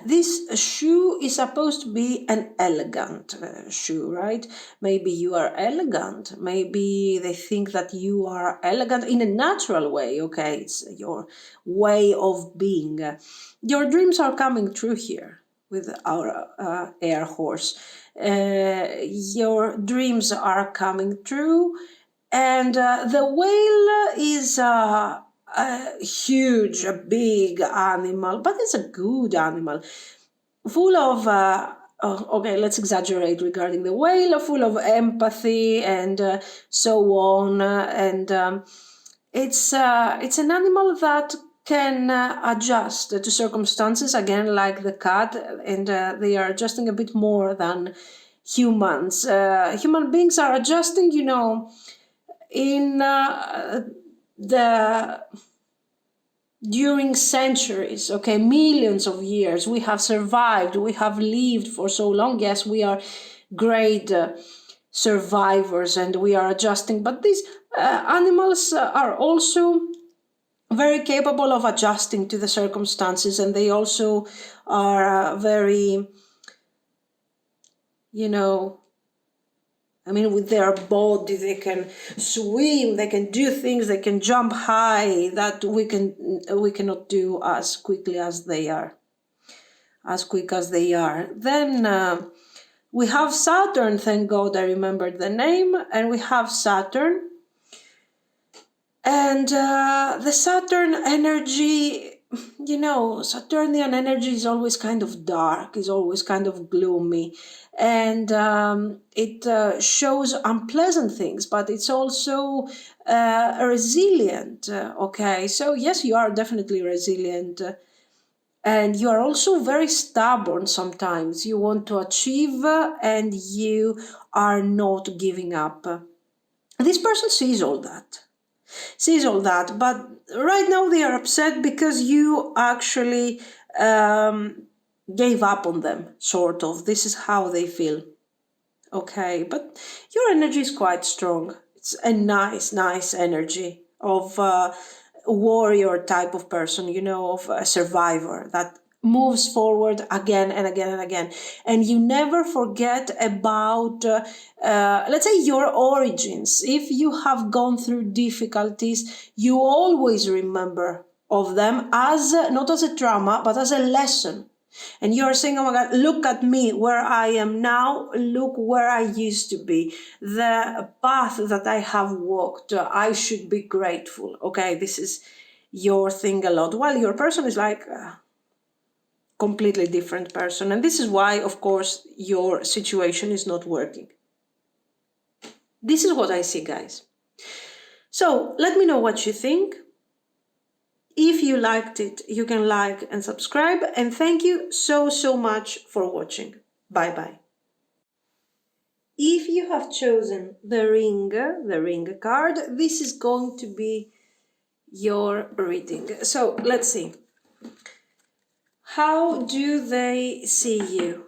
This shoe is supposed to be an elegant shoe, right? Maybe you are elegant. Maybe they think that you are elegant in a natural way, okay? It's your way of being. Your dreams are coming true here with our air horse. Your dreams are coming true, and the whale is a huge, a big animal, but it's a good animal, full of, okay, let's exaggerate regarding the whale, full of empathy and so on. And it's an animal that can adjust to circumstances, again, like the cat, and they are adjusting a bit more than humans. Human beings are adjusting, you know, in during centuries, okay, millions of years, we have survived, we have lived for so long. Yes, we are great survivors and we are adjusting, but these animals are also very capable of adjusting to the circumstances, and they also are very, you know, I mean, with their body, they can swim, they can do things, they can jump high that we cannot do as quickly as they are, Then we have Saturn, thank God I remembered the name, and we have Saturn. And the Saturn energy, you know, Saturnian energy is always kind of dark, is always kind of gloomy. And it shows unpleasant things, but it's also resilient, okay? So yes, you are definitely resilient. And you are also very stubborn sometimes. You want to achieve and you are not giving up. This person sees all that, but right now they are upset because you actually gave up on them, sort of. This is how they feel. Okay, but your energy is quite strong. It's a nice energy of a warrior type of person, you know, of a survivor that moves forward again and again and again. And you never forget about, let's say, your origins. If you have gone through difficulties, you always remember of them as, not as a trauma, but as a lesson. And you're saying, oh my God, look at me where I am now. Look where I used to be. The path that I have walked. I should be grateful. Okay, this is your thing a lot. While your person is like a completely different person. And this is why, of course, your situation is not working. This is what I see, guys. So let me know what you think. If you liked it, you can like and subscribe. And thank you so much for watching. Bye bye. If you have chosen the ring card, this is going to be your reading. So let's see. How do they see you?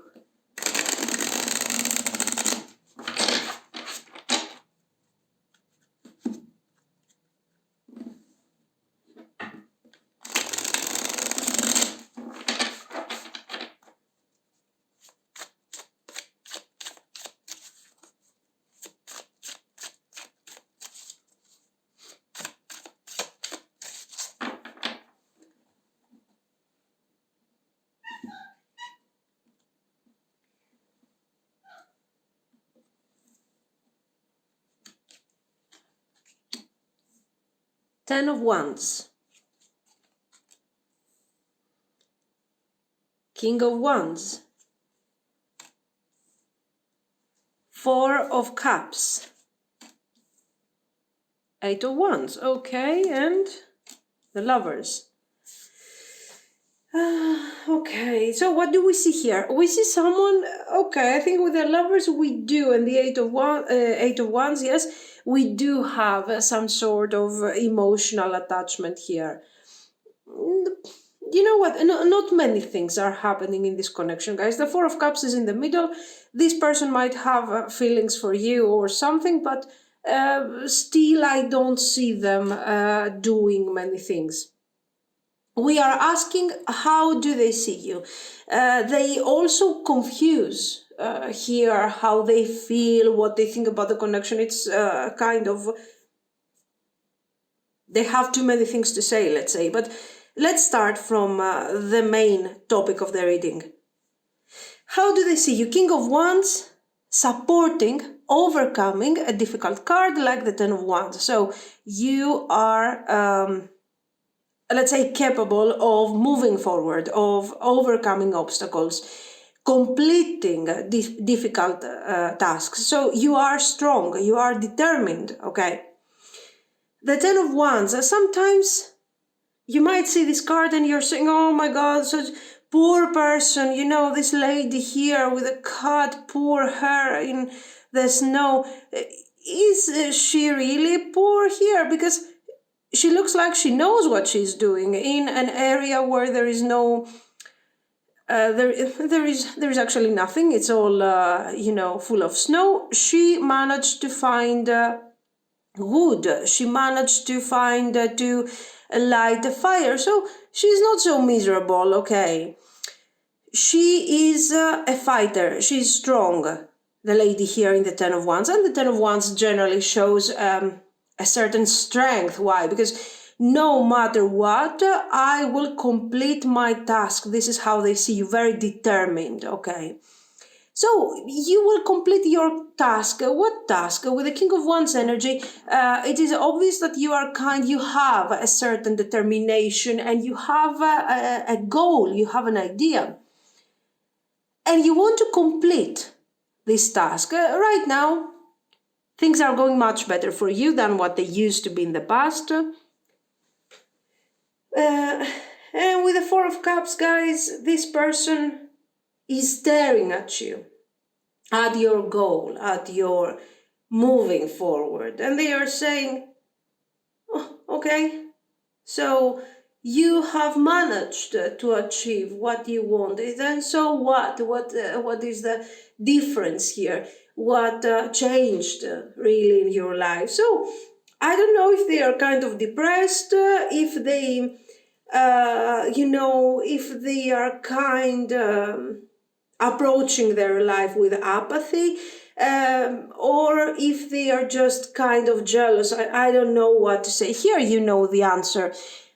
Ten of Wands, King of Wands, Four of Cups, Eight of Wands, okay, and the Lovers. Okay, so what do we see here? We see someone, okay, I think with the Lovers we do, and the Eight of Wands, yes, we do have some sort of emotional attachment here. You know what, not many things are happening in this connection, guys. The Four of Cups is in the middle. This person might have feelings for you or something, but still I don't see them doing many things. We are asking, how do they see you? They also confuse here how they feel, what they think about the connection. It's kind of, they have too many things to say, let's say. But let's start from the main topic of the reading. How do they see you? King of Wands, supporting, overcoming a difficult card like the Ten of Wands. So you are, let's say, capable of moving forward, of overcoming obstacles, completing difficult tasks. So you are strong, you are determined, okay? The Ten of Wands, sometimes you might see this card and you're saying, oh my God, such poor person, you know, this lady here with a cut, poor her in the snow. Is she really poor here? Because she looks like she knows what she's doing in an area where there is no, there is actually nothing. It's all, you know, full of snow. She managed to find wood. She managed to find to light a fire. So she's not so miserable, okay. She is a fighter. She's strong, the lady here in the Ten of Wands. And the Ten of Wands generally shows a certain strength. Why? Because no matter what, I will complete my task. This is how they see you, very determined, okay. So you will complete your task. What task? With the King of Wands energy, it is obvious that you are kind, you have a certain determination and you have a goal, you have an idea. And you want to complete this task. Right now, things are going much better for you than what they used to be in the past. And with the Four of Cups, guys, this person is staring at you, at your goal, at your moving forward. And they are saying, oh, okay, so you have managed to achieve what you wanted. And so what? What is the difference here? What changed really in your life? So I don't know if they are kind of depressed, if they, you know, if they are kind approaching their life with apathy, or if they are just kind of jealous. I don't know what to say. Here you know the answer.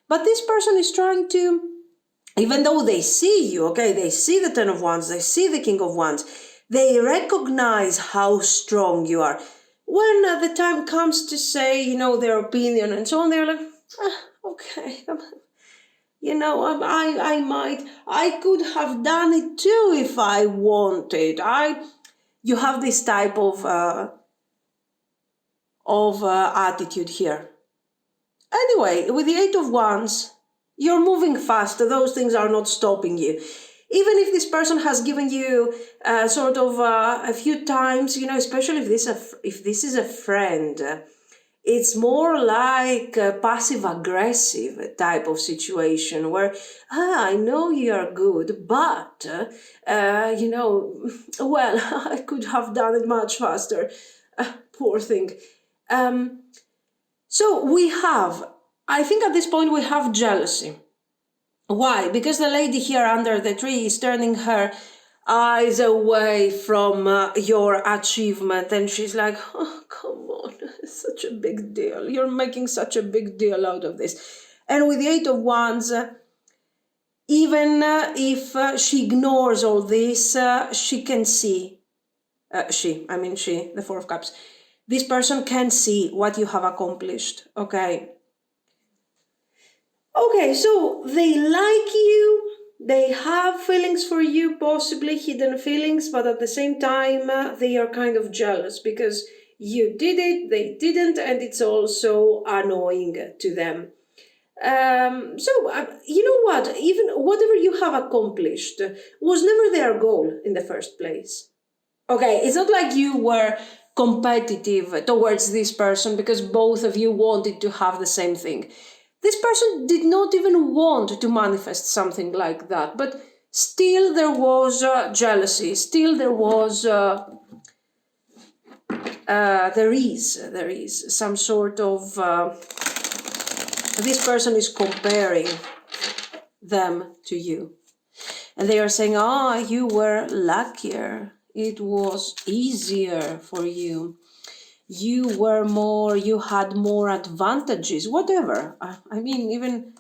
But this person is trying to, even though they see you, okay, they see the Ten of Wands, they see the King of Wands, they recognize how strong you are. When the time comes to say, you know, their opinion and so on, they're like, okay, you know, I could have done it too if I wanted. You have this type of attitude here. Anyway, with the Eight of Wands, you're moving fast. Those things are not stopping you. Even if this person has given you sort of a few times, you know, especially if this is a friend, it's more like a passive-aggressive type of situation where, I know you're good, but, you know, well, I could have done it much faster. Poor thing. So I think at this point we have jealousy. Why? Because the lady here under the tree is turning her eyes away from your achievement, and she's like, oh, come on, it's such a big deal. You're making such a big deal out of this. And with the Eight of Wands, even if she ignores all this, she can see, the Four of Cups. This person can see what you have accomplished, okay? Okay, so they like you, they have feelings for you, possibly hidden feelings, but at the same time, they are kind of jealous because you did it, they didn't, and it's also annoying to them. You know what, even whatever you have accomplished was never their goal in the first place. Okay, it's not like you were competitive towards this person because both of you wanted to have the same thing. This person did not even want to manifest something like that, but still there was jealousy, still there was, there is some sort of, this person is comparing them to you. And they are saying, you were luckier, it was easier for you. You had more advantages, whatever. I mean, even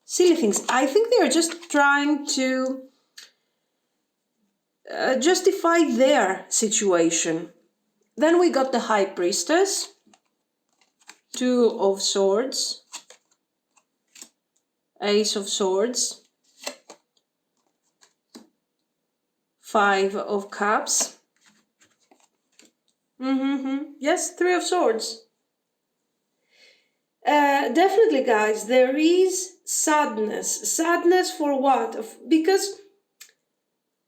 silly things. I think they're just trying to justify their situation. Then we got the High Priestess, Two of Swords, Ace of Swords, Five of Cups. Yes, Three of Swords. Definitely, guys, there is sadness. Sadness for what? Because,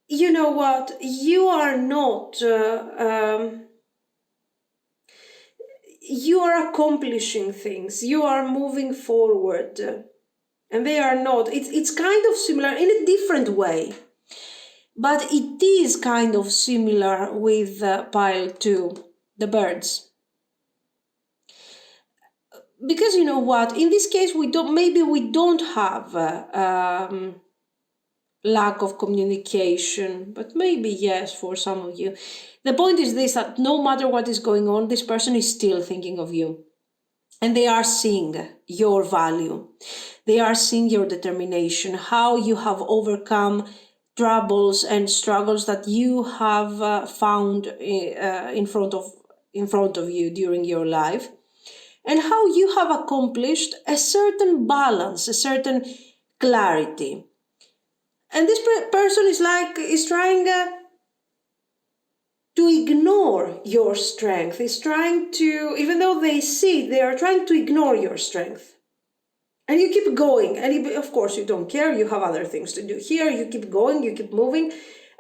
you know what, you are not, you are accomplishing things, you are moving forward, and they are not. It's kind of similar in a different way. But it is kind of similar with pile 2, the birds. Because you know what, in this case we don't have lack of communication, but maybe yes for some of you. The point is this, that no matter what is going on, this person is still thinking of you. And they are seeing your value. They are seeing your determination, how you have overcome troubles and struggles that you have found in front of you during your life, and how you have accomplished a certain balance, a certain clarity. And this person is trying to ignore your strength, is trying to, even though they see, they are trying to ignore your strength. And you keep going, and of course you don't care, you have other things to do here, you keep going, you keep moving.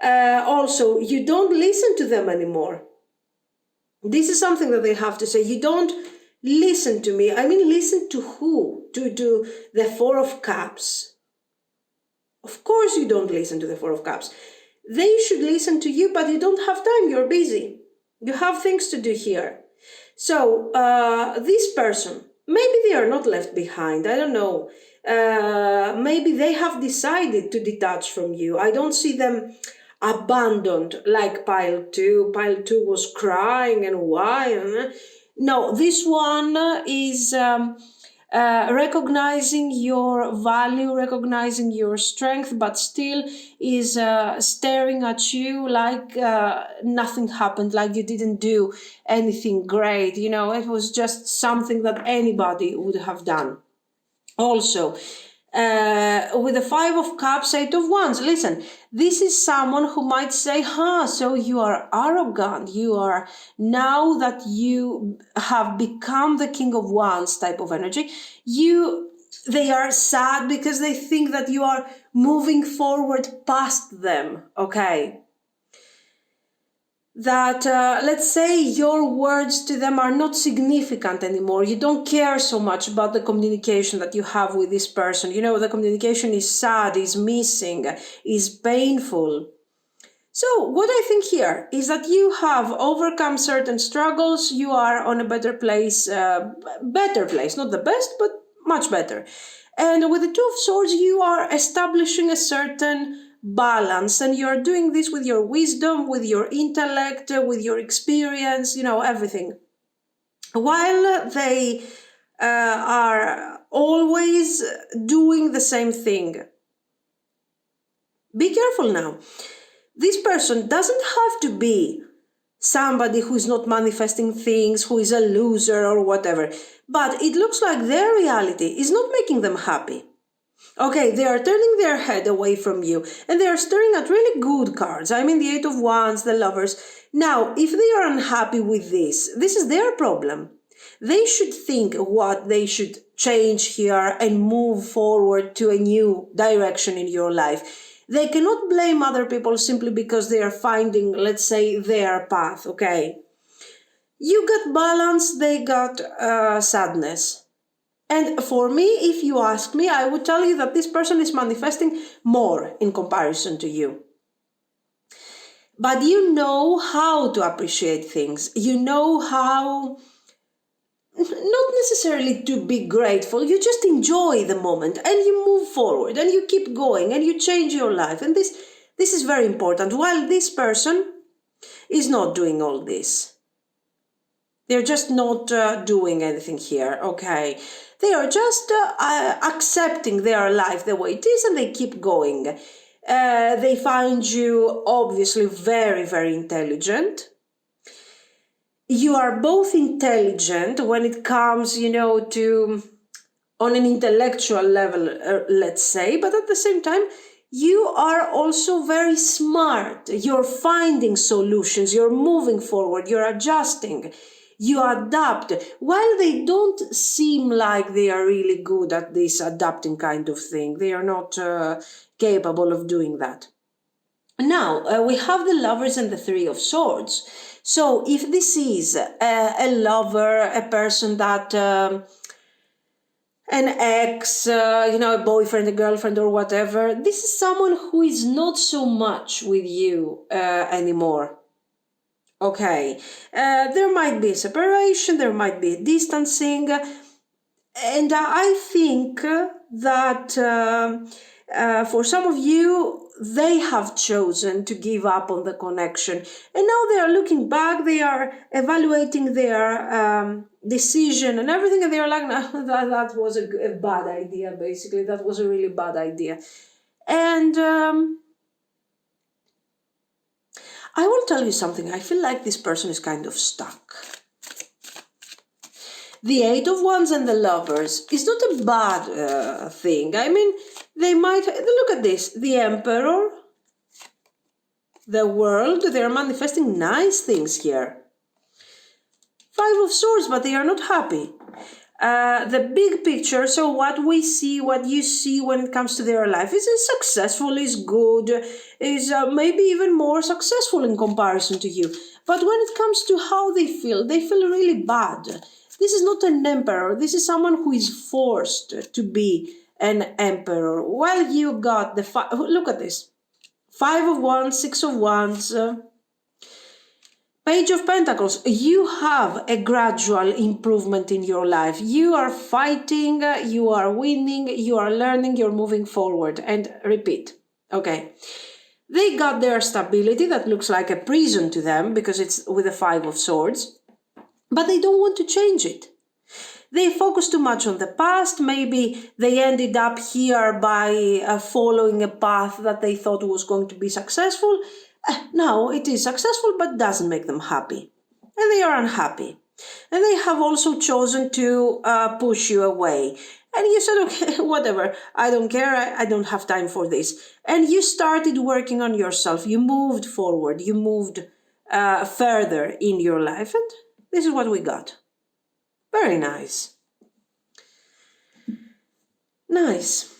Also, you don't listen to them anymore. This is something that they have to say. You don't listen to me. I mean, listen to who? To the Four of Cups. Of course you don't listen to the Four of Cups. They should listen to you, but you don't have time, you're busy. You have things to do here. So, this person, maybe they are not left behind, I don't know. Maybe they have decided to detach from you. I don't see them abandoned like pile 2. Pile 2 was crying and why? No, this one is recognizing your value, recognizing your strength, but still is staring at you like nothing happened, like you didn't do anything great. It was just something that anybody would have done. Also, With the Five of Cups, Eight of Wands. Listen, this is someone who might say, so you are arrogant. You are, now that you have become the King of Wands type of energy, they are sad because they think that you are moving forward past them, okay? That, let's say, your words to them are not significant anymore. You don't care so much about the communication that you have with this person. You know, the communication is sad, is missing, is painful. So what I think here is that you have overcome certain struggles. You are on a better place, not the best, but much better. And with the Two of Swords, you are establishing a certain balance, and you're doing this with your wisdom, with your intellect, with your experience, everything. While they are always doing the same thing. Be careful now. This person doesn't have to be somebody who is not manifesting things, who is a loser or whatever. But it looks like their reality is not making them happy. Okay, they are turning their head away from you, and they are staring at really good cards. I mean, the Eight of Wands, the Lovers. Now, if they are unhappy with this is their problem. They should think what they should change here and move forward to a new direction in your life. They cannot blame other people simply because they are finding, let's say, their path, okay? You got balance, they got sadness. And for me, if you ask me, I would tell you that this person is manifesting more in comparison to you. But you know how to appreciate things. You know how, not necessarily to be grateful, you just enjoy the moment and you move forward and you keep going and you change your life. And this is very important. While this person is not doing all this. They're just not doing anything here, okay? They are just accepting their life the way it is, and they keep going. They find you obviously very, very intelligent. You are both intelligent when it comes, to on an intellectual level, let's say, but at the same time, you are also very smart. You're finding solutions, you're moving forward, you're adjusting. You adapt. While they don't seem like they are really good at this adapting kind of thing, they are not capable of doing that. Now, we have the Lovers and the Three of Swords. So if this is a lover, a person that, an ex, a boyfriend, a girlfriend or whatever, this is someone who is not so much with you anymore. Okay, there might be a separation, there might be a distancing, and I think that for some of you, they have chosen to give up on the connection, and now they are looking back, they are evaluating their decision and everything, and they are like, no, that was a bad idea, basically, that was a really bad idea. And I will tell you something. I feel like this person is kind of stuck. The Eight of Wands and the Lovers is not a bad thing. I mean, they might... Look at this. The Emperor, the World, they are manifesting nice things here. Five of Swords, but they are not happy. The big picture, so what we see, what you see when it comes to their life is successful, is good, is maybe even more successful in comparison to you. But when it comes to how they feel really bad. This is not an emperor. This is someone who is forced to be an emperor. While you got the look at this. Five of Wands, Six of Wands, Page of Pentacles. You have a gradual improvement in your life. You are fighting, you are winning, you are learning, you're moving forward. And repeat. Okay. They got their stability that looks like a prison to them because it's with the Five of Swords. But they don't want to change it. They focus too much on the past. Maybe they ended up here by following a path that they thought was going to be successful. Now it is successful, but doesn't make them happy. And they are unhappy. And they have also chosen to push you away. And you said, okay, whatever, I don't care, I don't have time for this. And you started working on yourself. You moved forward, you moved further in your life. And this is what we got. Very nice. Nice.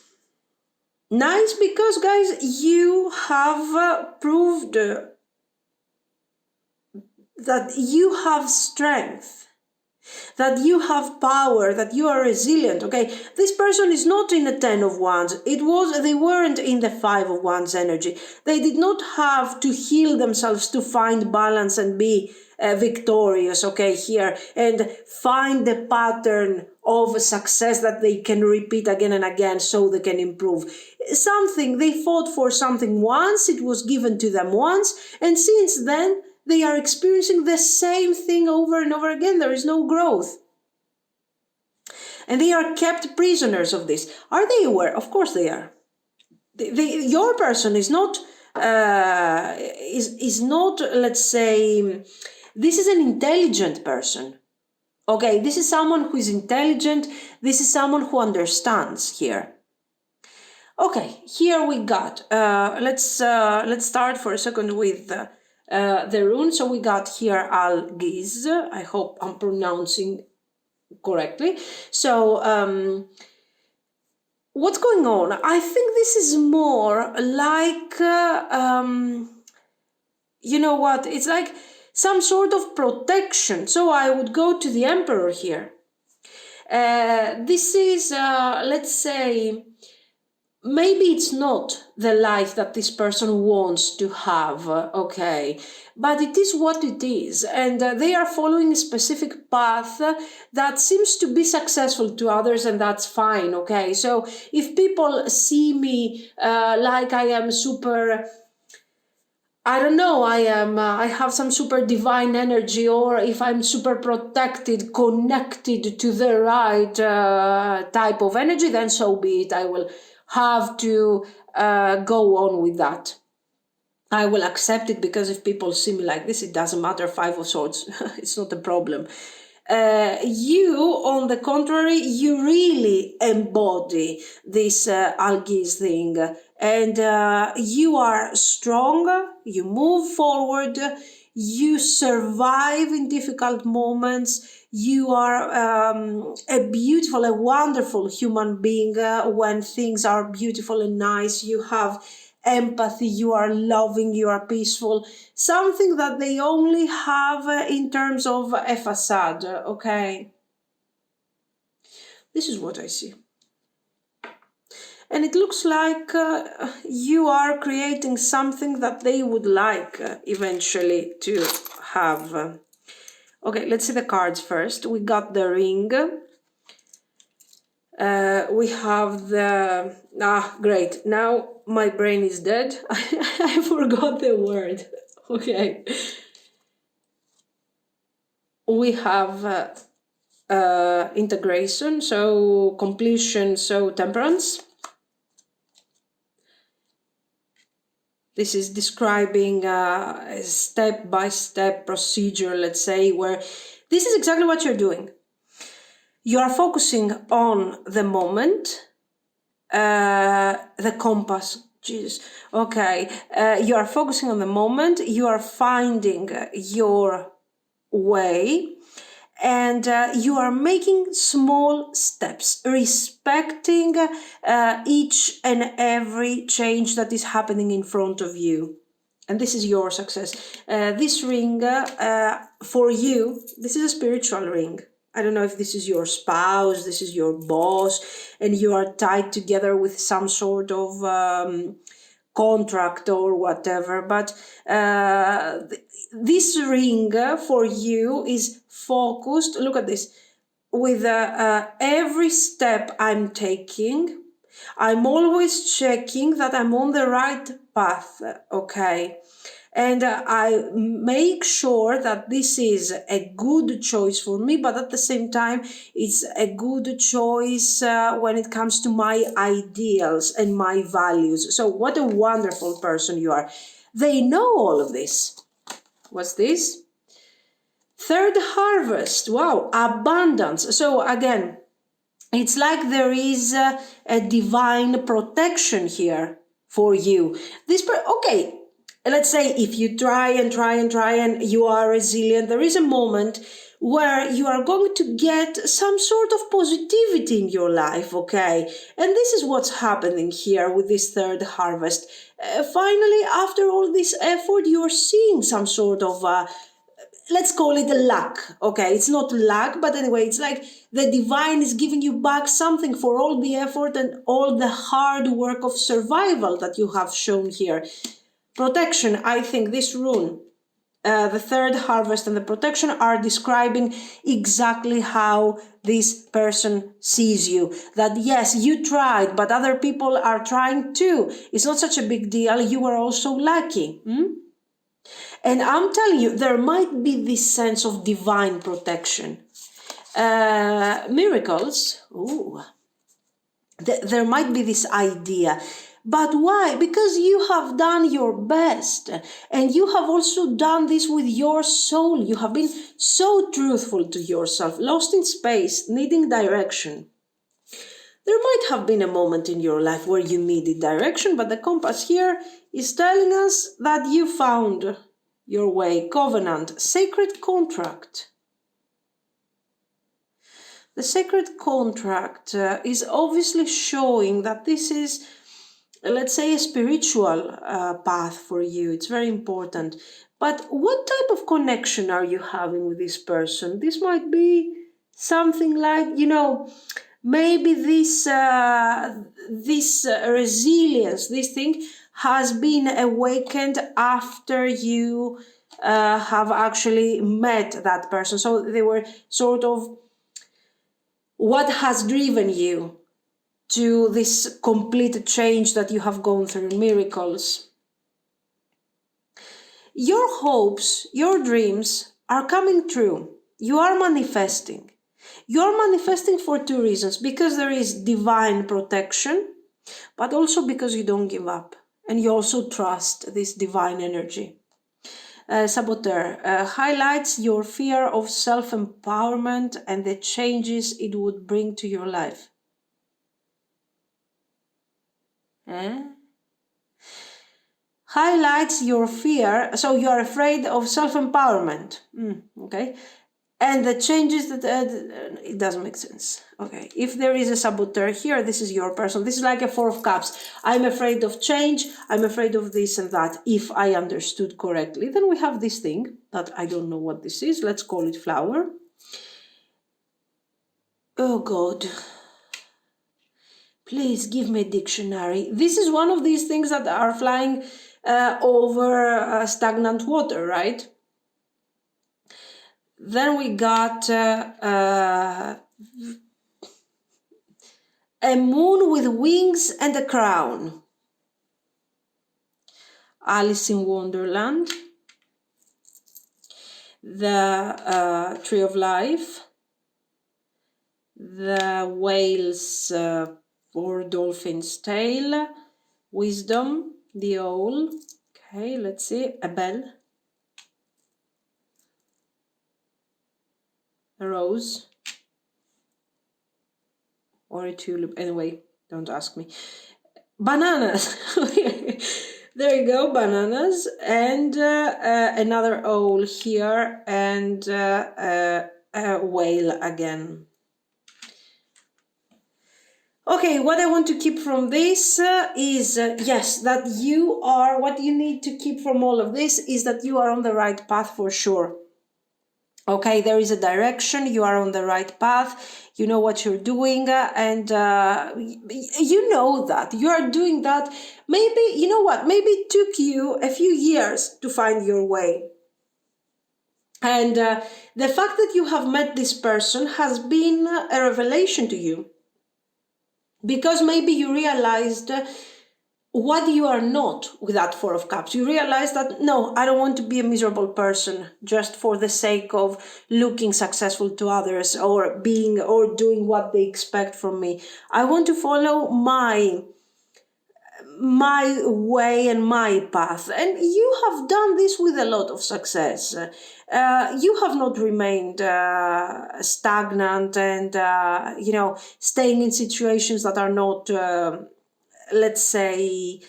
Nice because, guys, you have proved that you have strength, that you have power, that you are resilient. Okay, this person is not in a 10 of Wands. They weren't in the 5 of Wands energy. They did not have to heal themselves to find balance and be victorious, okay, here, and find the pattern of success that they can repeat again and again so they can improve. They fought for something once, it was given to them once, and since then, they are experiencing the same thing over and over again. There is no growth. And they are kept prisoners of this. Are they aware? Of course they are. Your person is not, let's say, this is an intelligent person. Okay, this is someone who is intelligent. This is someone who understands here. Okay, here we got, let's start for a second with the rune. So we got here Algiz. I hope I'm pronouncing correctly. So what's going on? I think this is more like, you know what? It's like some sort of protection. So I would go to the Emperor here. This is, let's say, maybe it's not the life that this person wants to have, okay, but it is what it is, and they are following a specific path that seems to be successful to others, and that's fine, okay? So if people see me like I am super, I don't know, I have some super divine energy, or if I'm super protected, connected to the right type of energy, then so be it. I will have to go on with that. I will accept it, because if people see me like this, it doesn't matter, 5 of Swords, it's not a problem. You, on the contrary, you really embody this Algiz thing, and you are strong, you move forward, you survive in difficult moments, you are a beautiful, a wonderful human being when things are beautiful and nice. You have empathy, you are loving, you are peaceful, something that they only have in terms of a facade, okay? This is what I see. And it looks like you are creating something that they would like eventually to have. Okay, let's see the cards first. We got the ring. We have the... great. Now my brain is dead. I forgot the word. Okay. We have integration, so completion, so temperance. This is describing a step-by-step procedure, let's say, where this is exactly what you're doing. You are focusing on the moment, the compass, Jesus, okay. You are focusing on the moment, you are finding your way, and you are making small steps, respecting each and every change that is happening in front of you. And this is your success. This ring, for you, this is a spiritual ring. I don't know if this is your spouse, this is your boss, and you are tied together with some sort of contract or whatever, but this ring for you is focused. Look at this. With every step I'm taking, I'm always checking that I'm on the right path, okay? And I make sure that this is a good choice for me, but at the same time, it's a good choice when it comes to my ideals and my values. So what a wonderful person you are. They know all of this. What's this? Third harvest, wow, abundance. So again, it's like there is a divine protection here for you. Okay, let's say if you try and you are resilient, there is a moment where you are going to get some sort of positivity in your life, okay? And this is what's happening here with this third harvest. Finally, after all this effort, you're seeing some sort of let's call it a luck, okay? It's not luck, but anyway, it's like the divine is giving you back something for all the effort and all the hard work of survival that you have shown here. Protection, I think this rune, the third harvest and the protection are describing exactly how this person sees you. That yes, you tried, but other people are trying too. It's not such a big deal. You are also lucky. And I'm telling you, there might be this sense of divine protection. Miracles, there might be this idea. But why? Because you have done your best. And you have also done this with your soul. You have been so truthful to yourself, lost in space, needing direction. There might have been a moment in your life where you needed direction, but the compass here is telling us that you found your way. Covenant, sacred contract. The sacred contract is obviously showing that this is, let's say, a spiritual path for you. It's very important. But what type of connection are you having with this person? This might be something like, maybe this resilience, this thing has been awakened after you have actually met that person. So they were sort of what has driven you to this complete change that you have gone through, miracles. Your hopes, your dreams are coming true. You are manifesting. You're manifesting for two reasons. Because there is divine protection, but also because you don't give up. And you also trust this divine energy. Saboteur highlights your fear of self-empowerment and the changes it would bring to your life. Highlights your fear, so you are afraid of self-empowerment. Okay. And the changes that it doesn't make sense. Okay, if there is a saboteur here, this is your person. This is like a Four of Cups. I'm afraid of change. I'm afraid of this and that. If I understood correctly, then we have this thing that I don't know what this is. Let's call it flower. Oh God. Please give me a dictionary. This is one of these things that are flying over stagnant water, right? Then we got a moon with wings and a crown. Alice in Wonderland. The Tree of Life. The whale's or dolphin's tail. Wisdom. The owl. Okay, let's see. A bell. A rose, or a tulip, anyway, don't ask me. Bananas, there you go, bananas, and another owl here, and a whale again. Okay, what I want to keep from this is, yes, that you are, what you need to keep from all of this is that you are on the right path for sure. Okay, there is a direction, you are on the right path, you know what you're doing, and you know that you are doing that. Maybe, you know what, maybe it took you a few years to find your way. And the fact that you have met this person has been a revelation to you. Because maybe you realized what you are not with that Four of Cups. You realize that, no, I don't want to be a miserable person just for the sake of looking successful to others or being or doing what they expect from me. I want to follow my my way and my path. And you have done this with a lot of success. You have not remained stagnant and, staying in situations that are not, let's say,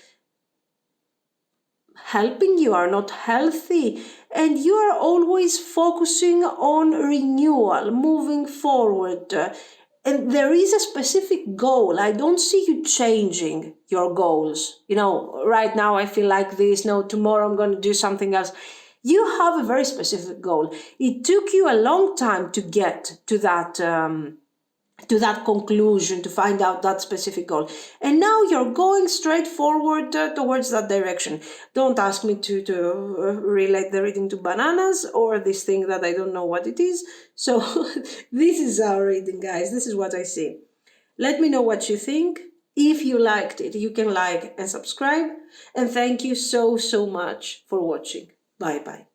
helping you, are not healthy, and you are always focusing on renewal, moving forward. And there is a specific goal. I don't see you changing your goals. Right now I feel like this, no, tomorrow I'm going to do something else. You have a very specific goal. It took you a long time to get to that conclusion, to find out that specific goal. And now you're going straight forward towards that direction. Don't ask me to relate the reading to bananas or this thing that I don't know what it is. So this is our reading, guys. This is what I see. Let me know what you think. If you liked it, you can like and subscribe. And thank you so much for watching. Bye-bye.